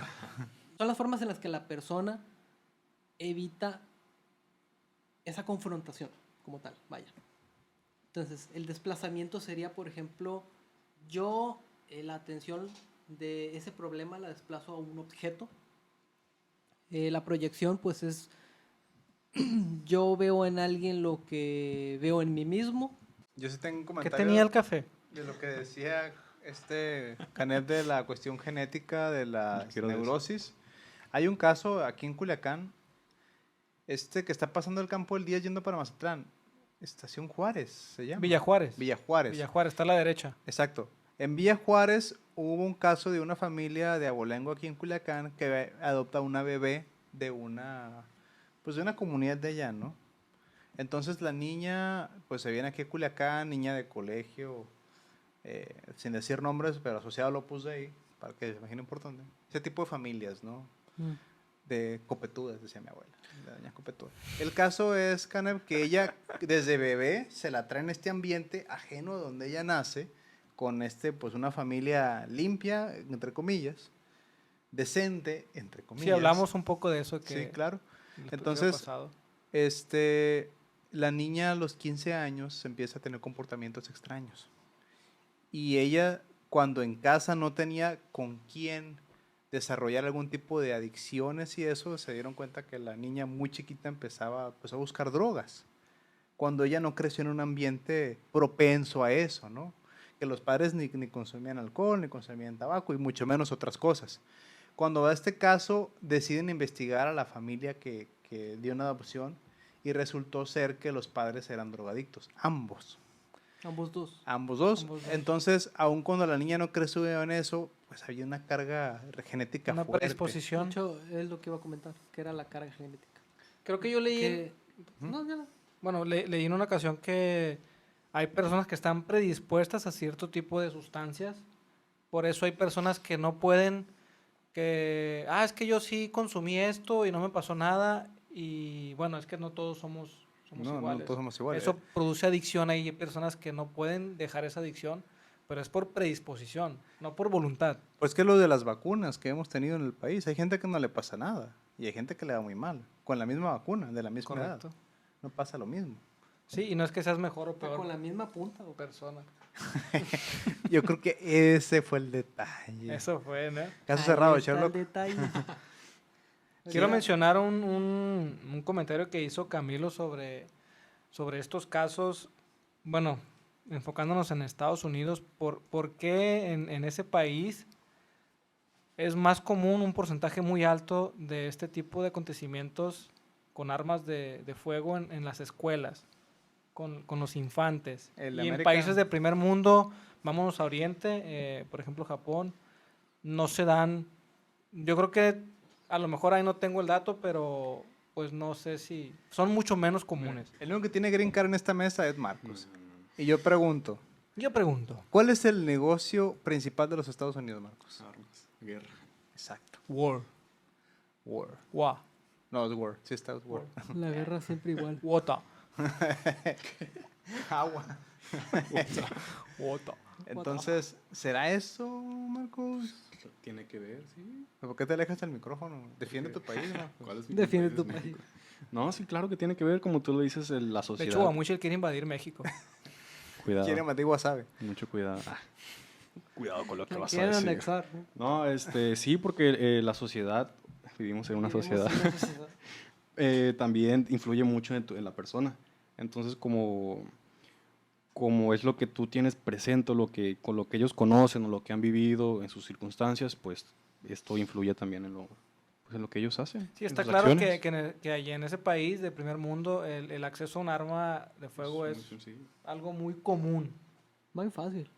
Son las formas en las que la persona evita esa confrontación como tal, vaya. Entonces, el desplazamiento sería, por ejemplo, yo la atención de ese problema la desplazo a un objeto. La proyección, pues es, yo veo en alguien lo que veo en mí mismo. Yo sí tengo un ¿Qué comentario tenía el café? de lo que decía Canep de la cuestión genética de la Quiero neurosis. Hay un caso aquí en Culiacán Que está pasando el Campo del Día yendo para Mazatlán. Estación Juárez se llama. Villa Juárez. Villa Juárez. Villa Juárez, está a la derecha. Exacto. En Villa Juárez hubo un caso de una familia de abolengo aquí en Culiacán que adopta una bebé de una comunidad de allá, ¿no? Entonces la niña, pues se viene aquí a Culiacán, niña de colegio, sin decir nombres, pero asociado al Opus Dei, para que se imaginen por dónde. Ese tipo de familias, ¿no? De copetudas, decía mi abuela, de doña copetuda. El caso es, Canep, que ella desde bebé se la trae en este ambiente ajeno a donde ella nace, con pues una familia limpia, entre comillas, decente, entre comillas. Sí, hablamos un poco de eso. Sí, claro. el Entonces, pasado. La niña a los 15 años empieza a tener comportamientos extraños. Y ella, cuando en casa no tenía con quién desarrollar algún tipo de adicciones y eso, se dieron cuenta que la niña muy chiquita empezó a buscar drogas. Cuando ella no creció en un ambiente propenso a eso, ¿no? Que los padres ni consumían alcohol, ni consumían tabaco y mucho menos otras cosas. Cuando va este caso, deciden investigar a la familia que dio una adopción y resultó ser que los padres eran drogadictos, ambos. Ambos dos. Ambos dos. Ambos dos. Entonces, aun cuando la niña no creció en eso, pues había una carga genética Una fuerte. De predisposición. hecho, es lo que iba a comentar, que era la carga genética. Creo que yo leí... Que, no, ya no. Bueno, leí en una ocasión que hay personas que están predispuestas a cierto tipo de sustancias. Por eso hay personas que no pueden, es que yo sí consumí esto y no me pasó nada. Y bueno, es que no todos somos No, iguales. no todos somos iguales. Eso produce adicción. Hay personas que no pueden dejar esa adicción, pero es por predisposición, no por voluntad. Pues que lo de las vacunas que hemos tenido en el país, hay gente que no le pasa nada y hay gente que le da muy mal, con la misma vacuna, de la misma Correcto. edad. No pasa lo mismo. Sí, y no es que seas mejor o peor Con la misma punta. ¿O? persona. Yo creo que ese fue el detalle. Eso fue, ¿no? Caso Ahí cerrado, está el Sherlock. detalle. Quiero Sí. mencionar un comentario que hizo Camilo sobre estos casos, bueno, enfocándonos en Estados Unidos, ¿por qué en ese país es más común un porcentaje muy alto de este tipo de acontecimientos con armas de fuego en las escuelas, con los infantes? El Y en América- países de primer mundo, vámonos a Oriente, por ejemplo Japón, no se dan, yo creo que a lo mejor ahí no tengo el dato, pero pues no sé si son mucho menos comunes. El único que tiene green card en esta mesa es Marcos. Y yo pregunto, Yo pregunto. ¿cuál es el negocio principal de los Estados Unidos, Marcos? Armas, guerra. Exacto. War. War. Wa. No, es war. Sí, está es war. La guerra siempre igual. Wota. Agua. Wota. Entonces, ¿será eso, Marcos? Tiene que ver, sí. ¿Por qué te alejas del micrófono? Defiende tu país, Marcos. ¿Cuál es mi Defiende país? tu México. país. No, sí, claro que tiene que ver, como tú lo dices, la De sociedad. hecho, Guamuchil quiere invadir México. Cuidado, Quiere matar wasabi. mucho cuidado. Cuidado con lo que vas a Quieren decir. anexar. ¿no? No, sí, porque la sociedad, vivimos en una Vivimos sociedad, en una sociedad. también influye mucho en la persona. Entonces, como es lo que tú tienes presente, con lo que ellos conocen o lo que han vivido en sus circunstancias, pues esto influye también en lo que ellos hacen. Sí, en está sus claro acciones. que allí en ese país de primer mundo el acceso a un arma de fuego Es es muy sencillo. algo muy común. Muy fácil.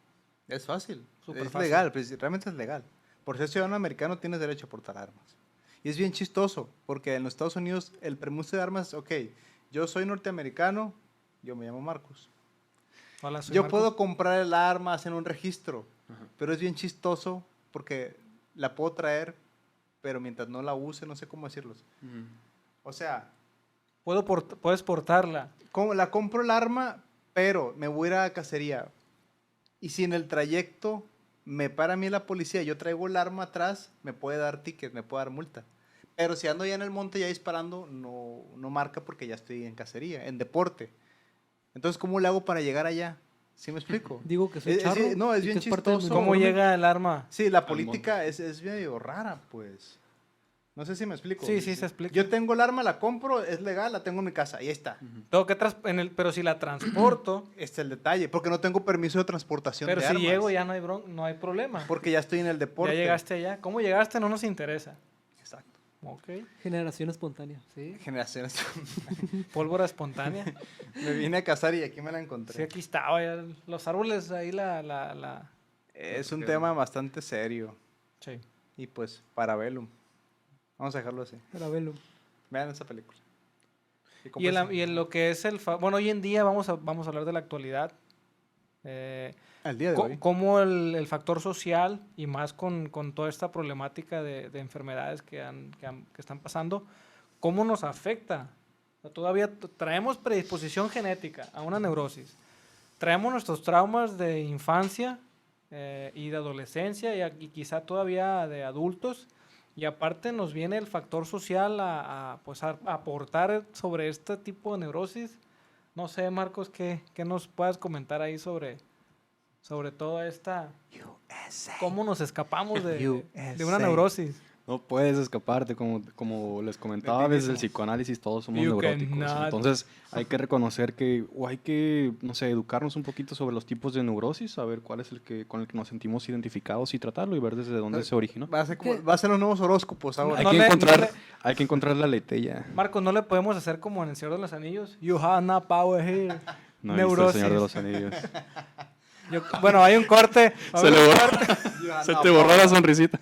Es fácil. Súper Es fácil. legal, pues, realmente es legal. Por ser ciudadano americano tienes derecho a portar armas. Y es bien chistoso, porque en los Estados Unidos el permiso de armas, ok, yo soy norteamericano, yo me llamo Marcos. Hola, soy Yo Marcos. puedo comprar el arma, hacer un registro, Ajá. pero es bien chistoso porque la puedo traer, pero mientras no la use, no sé cómo decirlos. Ujú. O sea, Puedes portarla. la compro el arma, pero me voy a ir a cacería. Y si en el trayecto me para a mí la policía, yo traigo el arma atrás, me puede dar ticket, me puede dar multa. Pero si ando ya en el monte ya disparando, no marca porque ya estoy en cacería, en deporte. Entonces, ¿cómo le hago para llegar allá? ¿Sí me explico? Digo que soy Es- charro. no, es y que bien parte de mi chistoso. ¿Cómo no me- llega el arma? Sí, la Al política es medio rara, pues. No sé si me explico. Sí, sí, se explica. Yo tengo el arma, la compro, es legal, la tengo en mi casa, ahí está. Tengo que pero si la transporto, Este es el detalle, porque no tengo permiso de transportación pero de si armas. llego ya no hay problema. Porque ya estoy en el deporte. Ya llegaste allá. ¿Cómo llegaste? No nos interesa. Exacto. Ok, Generación espontánea. sí. Generaciones. Pólvora espontánea. Me vine a casar y aquí me la Sí, encontré. aquí estaba. Los árboles ahí Es un tema bastante serio. Sí. Y pues, Parabellum. Vamos a dejarlo así. Para verlo. Vean esa película. Y en lo que es bueno, hoy en día vamos a hablar de la actualidad. Al día de hoy. Cómo el factor social y más con toda esta problemática de enfermedades que están pasando, cómo nos afecta. O sea, todavía traemos predisposición genética a una neurosis. Traemos nuestros traumas de infancia y de adolescencia y quizá todavía de adultos. Y aparte nos viene el factor social pues a aportar sobre este tipo de neurosis. No sé, Marcos, ¿qué nos puedas comentar ahí sobre toda esta... ¿Cómo nos escapamos de una USA. neurosis? No puedes escaparte, como les comentaba, ti desde el mismo. psicoanálisis todos somos You neuróticos. cannot. Entonces hay que reconocer o hay que, no sé, educarnos un poquito sobre los tipos de neurosis, saber cuál es con el que nos sentimos identificados y tratarlo y ver desde dónde se originó. Va a ser los nuevos horóscopos ahora. Hay que encontrar la letella. Marcos, ¿no le podemos hacer como en El Señor de los Anillos? You have no power here. No he visto El Señor de los Neurosis. Anillos. Bueno, hay un corte. Se le Se te borró la sonrisita.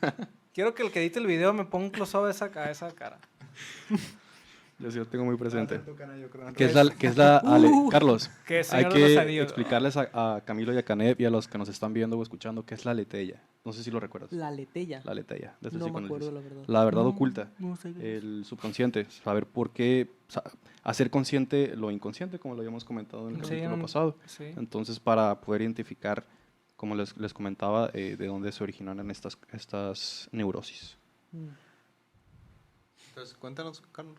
Quiero que el que edite el video me ponga un close-up a esa cara. Yo sí lo tengo muy presente. ¿Qué Carlos, Que es hay Señor de los que Anillos. explicarles a Camilo y a Canet y a los que nos están viendo o escuchando qué es la letella. No sé si lo recuerdas. La letella. La letella. Desde el No me psicoanálisis. acuerdo, la verdad. La verdad No, oculta. no sé qué es. El subconsciente. Saber por qué. Hacer consciente lo inconsciente, como lo habíamos comentado en el Sí, capítulo pasado. Sí. Entonces, para poder identificar, como les comentaba, de dónde se originaron estas neurosis. Mm. Entonces, cuéntanos, Carlos.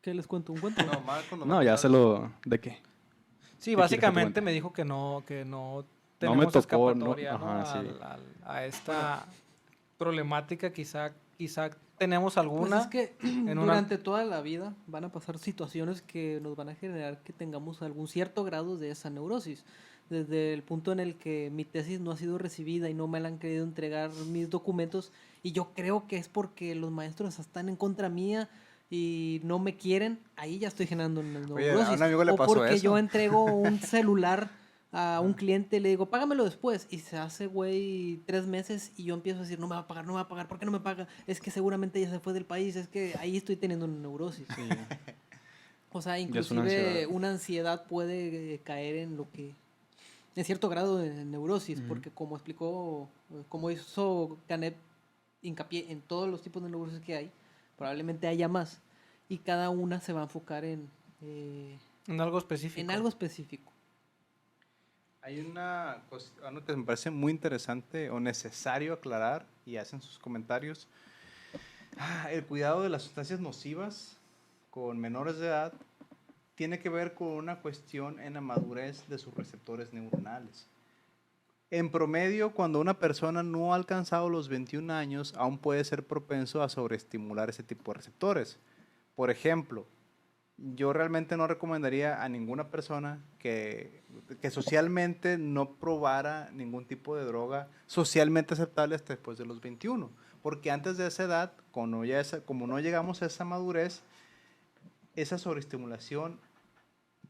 ¿Qué les cuento? ¿Un cuento? No, Marco, No, ya se lo... ¿De qué? Sí, ¿Qué básicamente quieres que te me dijo que no No me tenemos tocó, no, escapatoria, ¿no? ajá, sí. A esta problemática. Quizá tenemos Pues alguna. es que una- durante toda la vida van a pasar situaciones que nos van a generar que tengamos algún cierto grado de esa neurosis. Desde el punto en el que mi tesis no ha sido recibida y no me la han querido entregar mis documentos, y yo creo que es porque los maestros están en contra mía y no me quieren, ahí ya estoy generando una Oye, a neurosis. un amigo le O pasó porque eso. yo entrego un celular a un cliente y le digo, págamelo después. Y se hace, güey, 3 meses y yo empiezo a decir, no me va a pagar, no me va a pagar. ¿Por qué no me paga? Es que seguramente ya se fue del país. Es que ahí estoy teniendo una neurosis. O sea, Ya es una inclusive ansiedad. una ansiedad puede caer en lo que... En cierto grado de neurosis, porque como explicó, como hizo Canet hincapié en todos los tipos de neurosis que hay, probablemente haya más. Y cada una se va a enfocar en algo específico. en algo específico. Hay una cosa que me parece muy interesante o necesario aclarar y hacen sus comentarios. El cuidado de las sustancias nocivas con menores de edad tiene que ver con una cuestión en la madurez de sus receptores neuronales. En promedio, cuando una persona no ha alcanzado los 21 años, aún puede ser propenso a sobreestimular ese tipo de receptores. Por ejemplo, yo realmente no recomendaría a ninguna persona que socialmente no probara ningún tipo de droga socialmente aceptable hasta después de los 21. Porque antes de esa edad, como no llegamos a esa madurez, esa sobreestimulación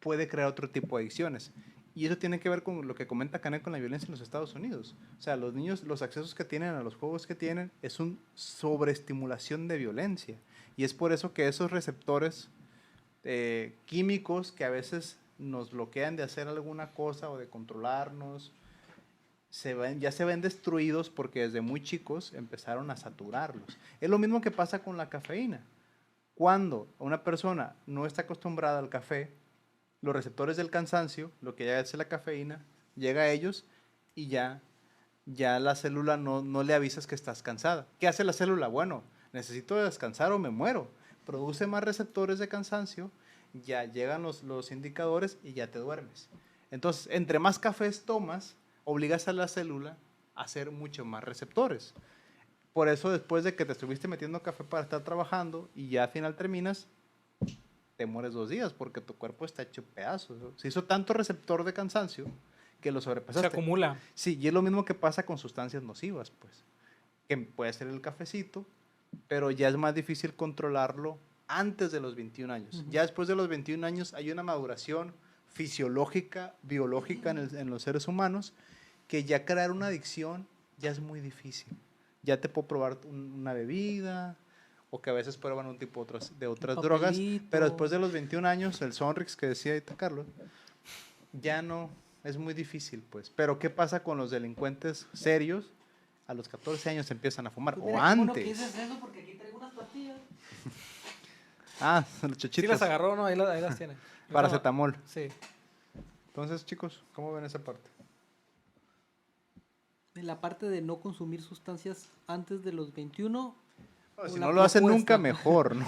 puede crear otro tipo de adicciones. Y eso tiene que ver con lo que comenta Canet con la violencia en los Estados Unidos. O sea, los niños, los accesos que tienen a los juegos que tienen es una sobreestimulación de violencia. Y es por eso que esos receptores químicos que a veces nos bloquean de hacer alguna cosa o de controlarnos, ya se ven destruidos porque desde muy chicos empezaron a saturarlos. Es lo mismo que pasa con la cafeína. Cuando una persona no está acostumbrada al café, los receptores del cansancio, lo que ya hace la cafeína, llega a ellos y ya la célula no le avisas que estás cansada. ¿Qué hace la célula? Bueno, necesito descansar o me muero. Produce más receptores de cansancio, ya llegan los indicadores y ya te duermes. Entonces, entre más cafés tomas, obligas a la célula a hacer mucho más receptores. Por eso, después de que te estuviste metiendo café para estar trabajando y ya al final terminas, te mueres 2 días porque tu cuerpo está hecho pedazos. Se hizo tanto receptor de cansancio que lo sobrepasaste. Se acumula. Sí, y es lo mismo que pasa con sustancias nocivas, pues. Que puede ser el cafecito, pero ya es más difícil controlarlo antes de los 21 años. Ujú. Ya después de los 21 años hay una maduración fisiológica, biológica en los seres humanos, que ya crear una adicción ya es muy difícil. Ya te puedo probar una bebida, o que a veces prueban un tipo de otras drogas, pero papelito. después de los 21 años, el Sonrix que decía ahorita Carlos, ya no, es muy difícil, pues. Pero ¿qué pasa con los delincuentes serios? A los 14 años empiezan a fumar, Pues o mira, qué bueno que antes. dices eso porque aquí traigo unas pastillas. Ah, los Sí chochitos. las agarró, ¿no? Ahí las tiene. Paracetamol. Sí. Entonces, chicos, ¿cómo ven esa parte? En la parte de no consumir sustancias antes de los 21, Bueno, si la no lo hacen propuesta. nunca, mejor, ¿no?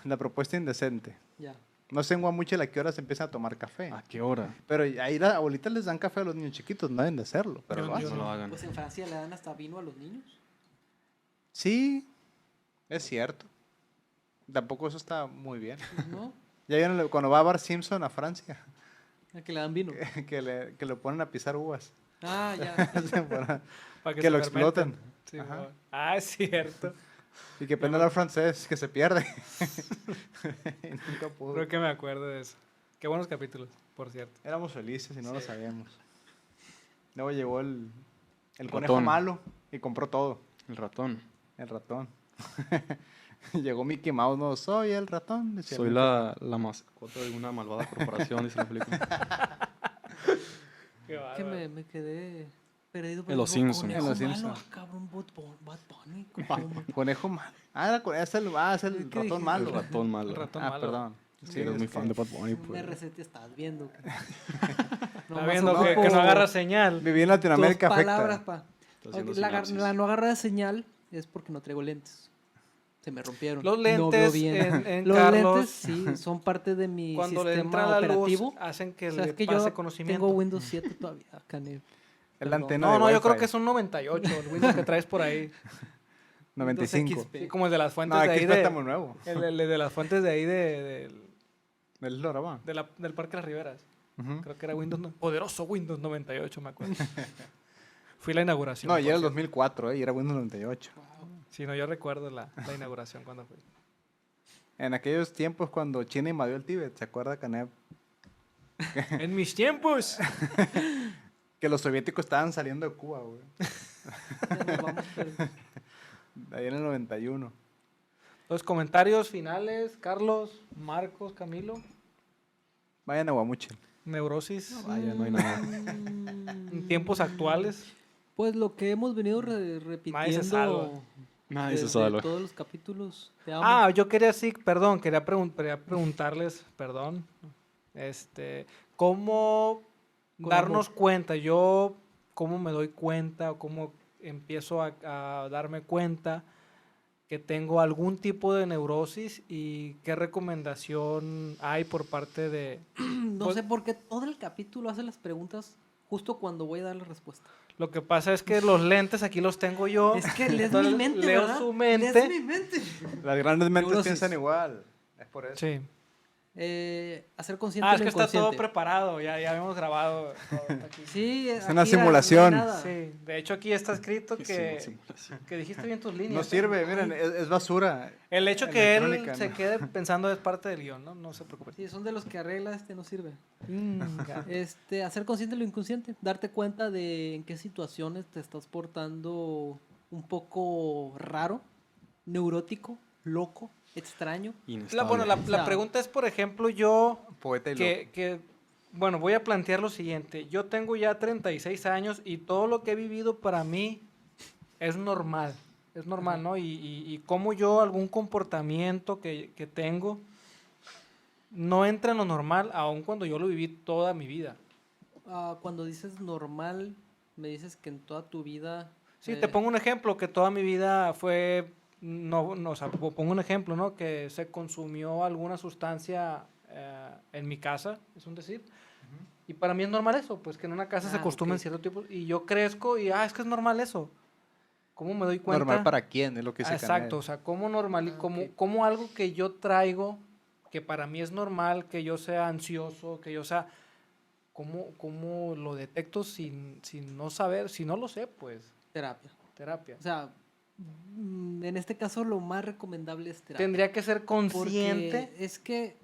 La propuesta indecente. ya. No sé en Guamuchil a qué hora se empieza a tomar café. ¿A qué hora? Pero ahí las abuelitas les dan café a los niños chiquitos, no deben de hacerlo, pero Yo- lo yo hacen. No lo hagan. Pues en Francia le dan hasta vino a los niños. Sí, es cierto. Tampoco eso está muy bien. ¿No? Ya vieron cuando va Bart Simpson a Francia, A que le dan vino. que le ponen a pisar uvas. Ah, ya. Para Que se lo fermenten. exploten. Sí, Ajá. bueno. Ah, es cierto. Y que aprende a hablar francés, que se pierde. Y nunca pudo. Creo que me acuerdo de eso. Qué buenos capítulos, por cierto. Éramos felices y no lo Sí. sabíamos. Luego llegó el conejo Ratón. malo y compró todo. El ratón. El ratón. Llegó Mickey Mouse, no, soy el ratón. decía Soy Mickey. la mascota de una malvada corporación, dice la película. Qué Que bárbaro. me quedé perdido. En Los digo, Simpsons. conejo En Los malo, Simpsons. ah, cabrón, Bad Bunny. ¿cómo? Conejo malo. Es el ¿Qué ratón dije? malo. El ratón malo. El ratón Ah, malo. perdón. Si eres muy fan de Bad Bunny, ¿Qué pues. RCT estás viendo? Está viendo que no agarra señal. Viví en Latinoamérica Dos afecta. palabras, pa. Está haciendo Ok, la sinapsis. no agarra de señal es porque no traigo lentes. Se me rompieron. Los No veo lentes bien. en Los Carlos, lentes sí son parte de mi cuando le sistema entra la luz, operativo. hacen que O sea, le es que pase yo conocimiento. tengo Windows 7 todavía, Canel. Es Perdón. la antena No, de no, yo creo Wi-Fi. que es un 98, el Windows que traes por ahí. 95. Windows XP. Sí, como el de las No, fuentes de aquí ahí está de... muy nuevo. El de las fuentes de ahí Él lo grababa. del Parque Las Riberas. Ujú. Creo que era poderoso Windows 98, me acuerdo. Fui a la inauguración. No, por y era el cierto. 2004, y era Windows 98. Sí, no, yo recuerdo la inauguración cuando fui. En aquellos tiempos cuando China invadió el Tíbet, ¿se acuerda, Canep? En mis tiempos. Que los soviéticos estaban saliendo de Cuba, güey. Ya nos vamos, pero- Ahí en el 91. Los comentarios finales, Carlos, Marcos, Camilo. Vayan a Guamuchil. Neurosis Vaya, no hay nada. en tiempos actuales. Pues lo que hemos venido Nadie se repitiendo salva. Nadie se desde salva. todos los capítulos. Te amo. Ah, yo quería quería preguntarles, perdón, ¿cómo Con darnos amor. cuenta? ¿Cómo me doy cuenta o cómo empiezo a darme cuenta que tengo algún tipo de neurosis y qué recomendación hay por parte de... No pues- sé por qué todo el capítulo hace las preguntas justo cuando voy a dar la respuesta. Lo que pasa es que los lentes aquí los tengo yo. Es que lees entonces mi mente, leo ¿verdad? su mente. Lees mi mente. Las grandes mentes Neurosis. piensan igual. Es por eso. Sí. Hacer consciente Ah, lo es que está todo inconsciente. preparado, ya habíamos grabado todo aquí. Sí, Es aquí una ya no hay simulación. nada. Sí, de hecho aquí está escrito que dijiste bien tus líneas. No sirve, miren, es basura. El hecho que él Electrónica, se ¿no? quede pensando es parte del guión, ¿no? No se preocupe. Sí, son de los que arregla no sirve. Inga. Hacer consciente lo inconsciente, darte cuenta de en qué situaciones te estás portando un poco raro, neurótico, loco, extraño. Bueno, la O sea, pregunta es, por ejemplo, yo Poeta y loco. bueno, voy a plantear lo siguiente. Yo tengo ya 36 años y todo lo que he vivido para mí es normal. Es normal, ¿no? Y como yo algún comportamiento que tengo no entra en lo normal, aun cuando yo lo viví toda mi vida. Cuando dices normal, me dices que en toda tu vida... Sí, te pongo un ejemplo, que toda mi vida fue, o sea, pongo un ejemplo, ¿no? Que se consumió alguna sustancia en mi casa, es un decir, y para mí es normal eso, pues que en una casa se Ah, consumen ok. cierto tipo, y yo crezco y, es que es normal eso. ¿Cómo me doy cuenta? ¿Normal para quién? Es lo que dice Exacto, o sea, ok. cómo algo que yo traigo, que para mí es normal, que yo sea ansioso, que yo sea... ¿Cómo lo detecto sin no saber? Si no lo sé, pues, Terapia. terapia. O sea, En este caso lo más recomendable es terapia. Tendría que ser consciente. Porque es que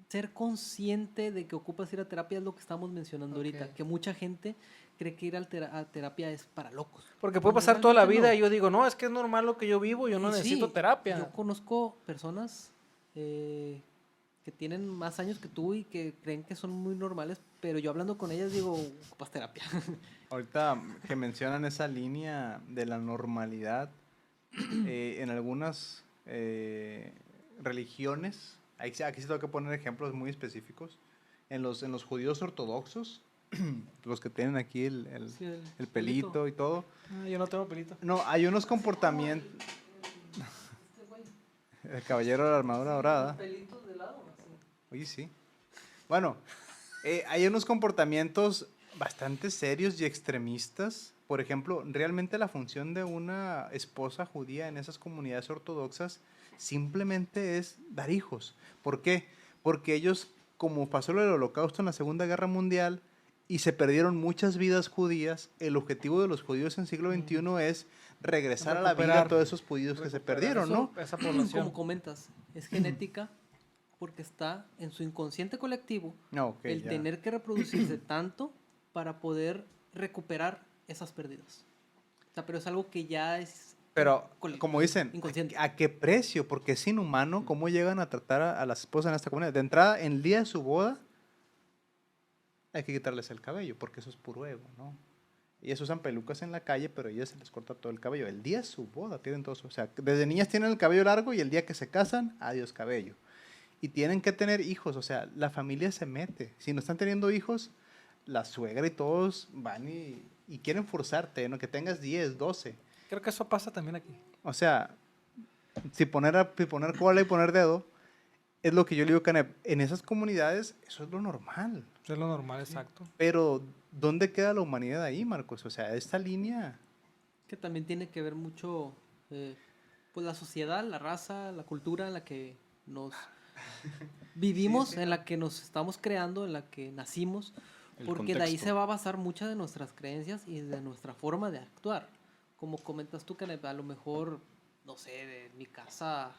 ser consciente de que ocupas ir a terapia es lo que estamos mencionando ahorita. Ok. Que mucha gente cree que ir a terapia es para locos. Porque puede Cuando pasar toda la realmente vida no. y yo digo, no, es que es normal lo que yo vivo, yo no Y necesito sí, terapia. Yo conozco personas que tienen más años que tú y que creen que son muy normales, pero yo hablando con ellas digo, ocupas terapia. Ahorita que mencionan esa línea de la normalidad, en algunas religiones, aquí sí tengo que poner ejemplos muy específicos, en los judíos ortodoxos, los que tienen aquí Sí, el pelito y todo, Ah, yo no tengo pelito. no, hay unos comportamientos, el caballero de la armadura dorada, Pelitos de lado, oye sí, bueno, hay unos comportamientos bastante serios y extremistas. Por ejemplo, realmente la función de una esposa judía en esas comunidades ortodoxas simplemente es dar hijos. ¿Por qué? Porque ellos, como pasó lo del Holocausto en la Segunda Guerra Mundial y se perdieron muchas vidas judías, el objetivo de los judíos en el siglo XXI es regresar a la vida a Recuperar. todos esos judíos que se perdieron, ¿no? Esa Como población. comentas, es genética porque está en su inconsciente colectivo No, ok, el ya. tener que reproducirse tanto para poder recuperar esas pérdidas. O sea, pero es algo que ya es Pero, cole- como dicen, inconsciente. ¿a qué precio? Porque es inhumano cómo llegan a tratar a las esposas en esta comunidad. De entrada, en el día de su boda, hay que quitarles el cabello, porque eso es puro ego, ¿no? Ellas usan pelucas en la calle, pero a ellas se les corta todo el cabello. El día de su boda tienen todo eso. O sea, desde niñas tienen el cabello largo y el día que se casan, adiós cabello. Y tienen que tener hijos, o sea, la familia se mete. Si no están teniendo hijos, la suegra y todos van y quieren forzarte, ¿no? Que tengas 10, 12. Creo que eso pasa también aquí. O sea, si poner cola y poner dedo, es lo que yo le digo, Canep. En esas comunidades, eso es lo normal. Eso es lo normal, exacto. Pero, ¿dónde queda la humanidad ahí, Marcos? O sea, esta línea... Que también tiene que ver mucho pues la sociedad, la raza, la cultura en la que nos vivimos, en la que nos estamos creando, en la que nacimos, El porque de ahí contexto. se va a basar muchas de nuestras creencias y de nuestra forma de actuar. Como comentas tú, que a lo mejor, no sé, de mi casa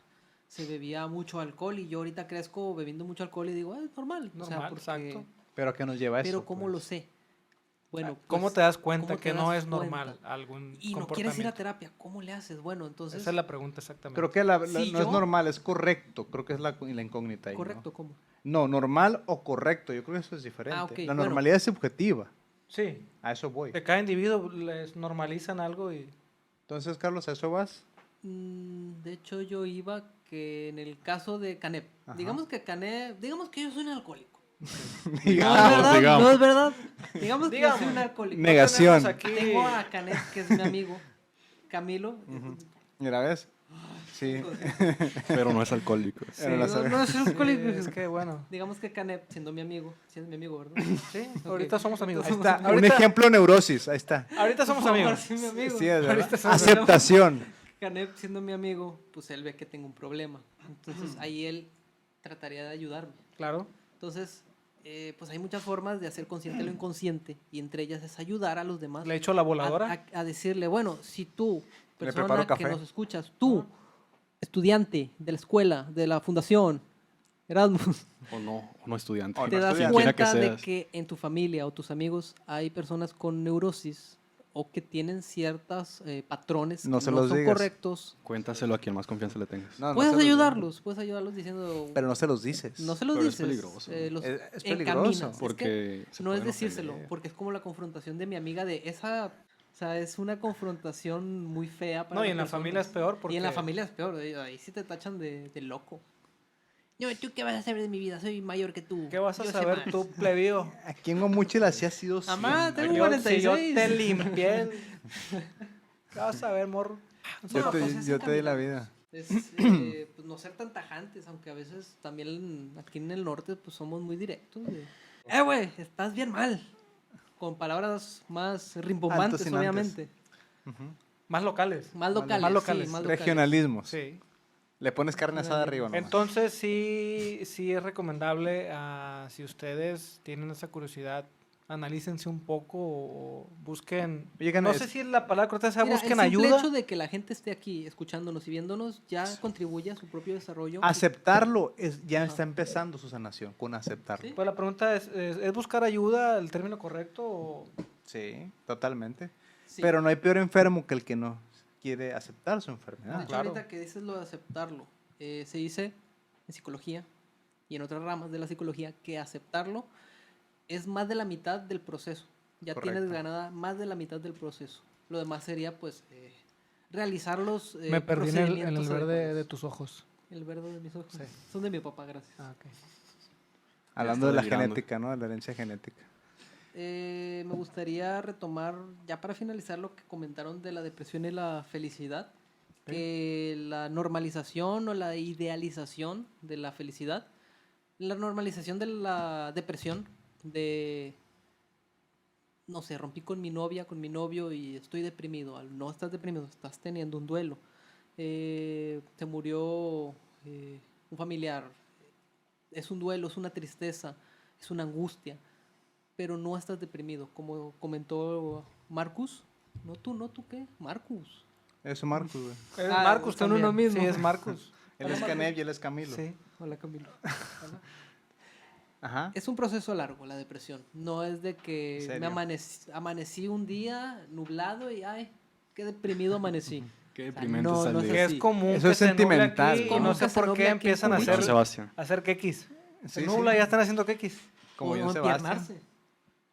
se bebía mucho alcohol y yo ahorita crezco bebiendo mucho alcohol y digo, es normal. O sea, Normal, porque- exacto. Pero ¿qué nos lleva a eso? Pero ¿cómo pues? lo sé? Bueno, ¿Cómo pues, te das cuenta ¿cómo te que no das es normal cuenta? algún Y no comportamiento? quieres ir a terapia, ¿cómo le haces? Bueno, entonces... Esa es la pregunta exactamente. Creo que Si no es yo- normal, es correcto. Creo que es la incógnita ahí, ¿no? Correcto, ¿cómo? No, normal o correcto. Yo creo que eso es diferente. Ah, ok, La bueno. normalidad es subjetiva. Sí, A eso voy. que cada individuo les normalizan algo y... Entonces, Carlos, ¿a eso vas? De hecho, yo iba que en el caso de Canep, Ajá. digamos que yo soy un alcohólico. Digamos, digamos. No es verdad. Digamos que yo soy Digamos. un alcohólico. Negación. Tenemos aquí- Tengo a Canep, que es mi amigo, Camilo. Mira, ¿ves? Sí. Pero no es alcohólico. Pero la No, sabe- no es alcohólico. Es que bueno. Digamos que Canep, siendo mi amigo, ¿verdad? Sí, Ok. ahorita somos amigos. Ahí está. Un Ahorita- ejemplo de neurosis. Ahí está. Ahorita somos Por favor, amigos. sí, mi amigo. Sí, es verdad. Ahorita somos Aceptación. Canep, siendo mi amigo, pues él ve que tengo un problema. Entonces ahí él trataría de ayudarme. Claro. Entonces, pues hay muchas formas de hacer consciente lo inconsciente y entre ellas es ayudar a los demás Le echo la voladora. a decirle, bueno, si tú, Le persona preparo que café. nos escuchas, tú, estudiante de la escuela, de la fundación, Erasmus, O no estudiante. O te no das estudiante. Quiera que cuenta de seas. que en tu familia o tus amigos hay personas con neurosis o que tienen ciertos patrones No que se no los son digas. correctos, Cuéntaselo a quien más confianza le tengas. No, no puedes se los ayudarlos diciendo... Pero no se los dices. no se los Pero es dices, peligroso. los Es encaminas. peligroso. Es que Porque se no es pueden decírselo, ofender. porque es como la confrontación de mi amiga de esa, o sea, es una confrontación muy fea para No, y las en la personas. familia es peor porque... Y en la familia es peor, ahí sí te tachan de loco. No, ¿tú qué vas a saber de mi vida? Soy mayor que tú. ¿Qué vas a Yo sé saber más". tú, plebío? Aquí en Guamuchil así ha sido Mamá, siempre. tengo Yo, 46. si yo te limpié... ¿Qué vas a ver, morro? Yo No, te, pues es yo te di la encaminar. vida. Es pues no ser tan tajantes, aunque a veces también aquí en el norte pues somos muy directos. Güey, estás bien mal. Con palabras más rimbombantes, Altocinantes. obviamente. Más locales. Más locales. Más locales. sí, más locales. Regionalismos. Sí. Le pones carne asada arriba, nomás. Entonces sí es recomendable, si ustedes tienen esa curiosidad, analícense un poco o busquen... Oigan, no es- sé si la palabra correcta sea Mira, busquen el simple ayuda. hecho de que la gente esté aquí escuchándonos y viéndonos ya contribuye a su propio desarrollo. Aceptarlo ya Ajá. está empezando su sanación, con aceptarlo. Sí. Pues la pregunta ¿es buscar ayuda el término correcto o...? Sí, totalmente. Sí. Pero no hay peor enfermo que el que no quiere aceptar su De enfermedad. hecho, claro. ahorita que dices lo de aceptarlo, se dice en psicología y en otras ramas de la psicología que aceptarlo es más de la mitad del proceso. Ya tienes Correcto. ganada más de la mitad del proceso. Lo demás sería, pues, realizar los Me perdí en el procedimientos verde de adecuados. tus ojos. El verde de mis ojos. Sí. Son de mi papá, gracias. Ah, ok. Hablando de la delirando. genética, ¿no? De la herencia genética. Me gustaría retomar, ya para finalizar, lo que comentaron de la depresión y la felicidad. Que la normalización o la idealización de la felicidad, la normalización de la depresión, de, no sé, rompí con mi novia, con mi novio y estoy deprimido. No estás deprimido, estás teniendo un duelo. Se murió un familiar. Es un duelo, es una tristeza, es una angustia, pero no estás deprimido, como comentó Marcus. No tú, ¿qué? Marcus. Eso, Marcos, güey. Es Ah, Marcus son uno también. mismo. Sí, es Marcus. Él es Canev y él es Camilo. Sí. Hola, Camilo. Hola. Ajá. Es un proceso largo la depresión. No es de que ¿En me serio? amanecí un día nublado y ay, qué deprimido amanecí. Qué O sea, deprimente no, es no el es día. Que así. es común Eso que es se nuble sentimental, aquí y ¿no? no sé Que se por nuble qué aquí en empiezan a Culichi. hacer, San Sebastián. a hacer quequis. Se Sí, nubla sí. y ya están haciendo quequis. Como o John Sebastián. empiernarse.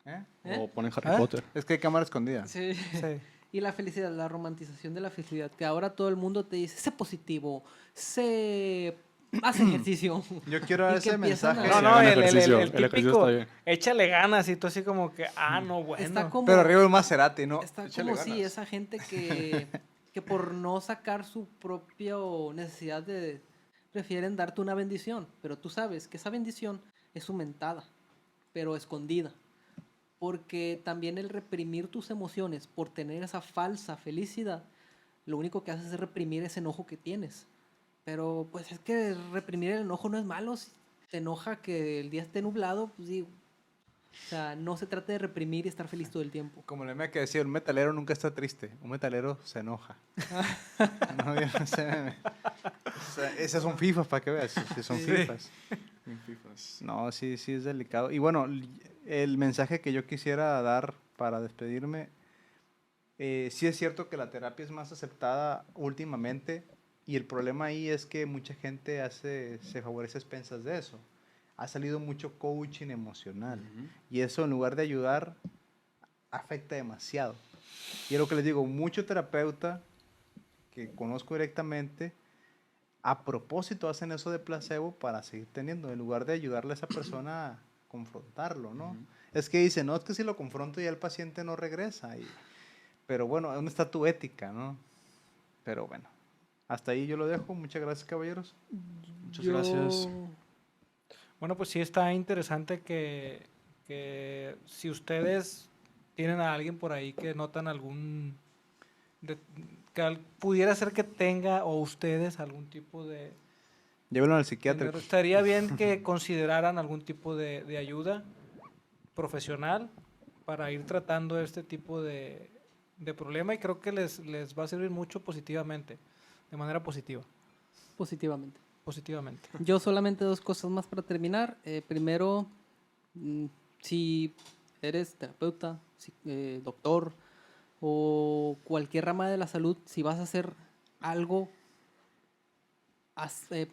¿Eh? ¿Eh? O ponen Harry ¿Ah? Potter. Es que hay cámara escondida. Sí. Sí. Y la felicidad, la romantización de la felicidad, que ahora todo el mundo te dice, sé positivo, sé, haz ejercicio. Yo quiero dar Y que ese empiezan mensaje. a- No, no, hagan el ejercicio, el ejercicio típico, está bien. échale ganas y tú así como que, no, bueno. Está como, Pero arriba el Maserati, ¿no? está Échale como si ganas. esa gente que por no sacar su propia necesidad de, prefieren darte una bendición, pero tú sabes que esa bendición es aumentada, pero escondida. Porque también el reprimir tus emociones por tener esa falsa felicidad, lo único que haces es reprimir ese enojo que tienes. Pero pues es que reprimir el enojo no es malo. Si te enoja que el día esté nublado, pues digo, o sea, no se trata de reprimir y estar feliz todo el tiempo. Como el meme que decía, un metalero nunca está triste, un metalero se enoja. No, yo no sé, meme. O sea, esas son FIFAs, para que veas, sí son Sí. FIFAs. No, sí, sí es delicado. Y bueno, el mensaje que yo quisiera dar para despedirme, sí es cierto que la terapia es más aceptada últimamente y el problema ahí es que mucha gente se favorece a expensas de eso. Ha salido mucho coaching emocional y eso en lugar de ayudar afecta demasiado. Y es lo que les digo, mucho terapeuta que conozco directamente a propósito hacen eso de placebo para seguir teniendo, en lugar de ayudarle a esa persona a confrontarlo, ¿no? Es que dicen, no, es que si lo confronto ya el paciente no regresa. Pero bueno, ¿dónde está tu ética, no? Pero bueno, hasta ahí yo lo dejo. Muchas gracias, caballeros. Muchas gracias. Bueno, pues sí está interesante que si ustedes tienen a alguien por ahí que notan pudiera ser que tenga o ustedes algún tipo de... Llévenlo al psiquiatra. Estaría bien que consideraran algún tipo de ayuda profesional para ir tratando este tipo de problema y creo que les va a servir mucho positivamente, de manera positiva. Positivamente. Positivamente. Yo solamente 2 cosas más para terminar. Primero, si eres terapeuta, doctor o cualquier rama de la salud, si vas a hacer algo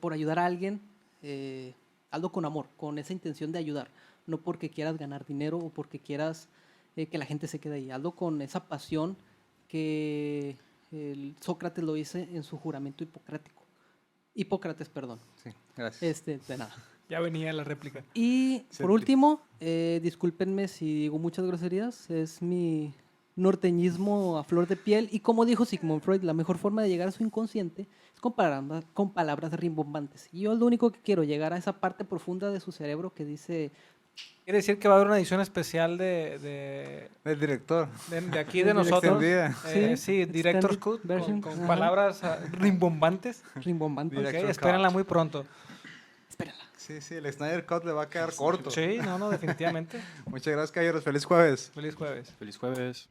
por ayudar a alguien, hazlo con amor, con esa intención de ayudar, no porque quieras ganar dinero o porque quieras que la gente se quede ahí. Hazlo con esa pasión que Sócrates lo dice en su juramento hipocrático. Hipócrates, perdón. Sí, gracias. De nada. Ya venía la réplica. Y por último, discúlpenme si digo muchas groserías, es mi norteñismo a flor de piel. Y como dijo Sigmund Freud, la mejor forma de llegar a su inconsciente es con palabras rimbombantes. Y yo lo único que quiero, llegar a esa parte profunda de su cerebro que dice, Quiere decir que va a haber una edición especial de El director. aquí de nosotros. Extendida. Sí, Director's Extended Cut, version. con Ajá. palabras rimbombantes. rimbombantes. Ok, Director's espérenla Cut. muy pronto. Espérenla. Sí, sí, el Snyder Cut le va a quedar corto. Sí, no, definitivamente. Muchas gracias, caballeros. Feliz jueves. Feliz jueves. Feliz jueves.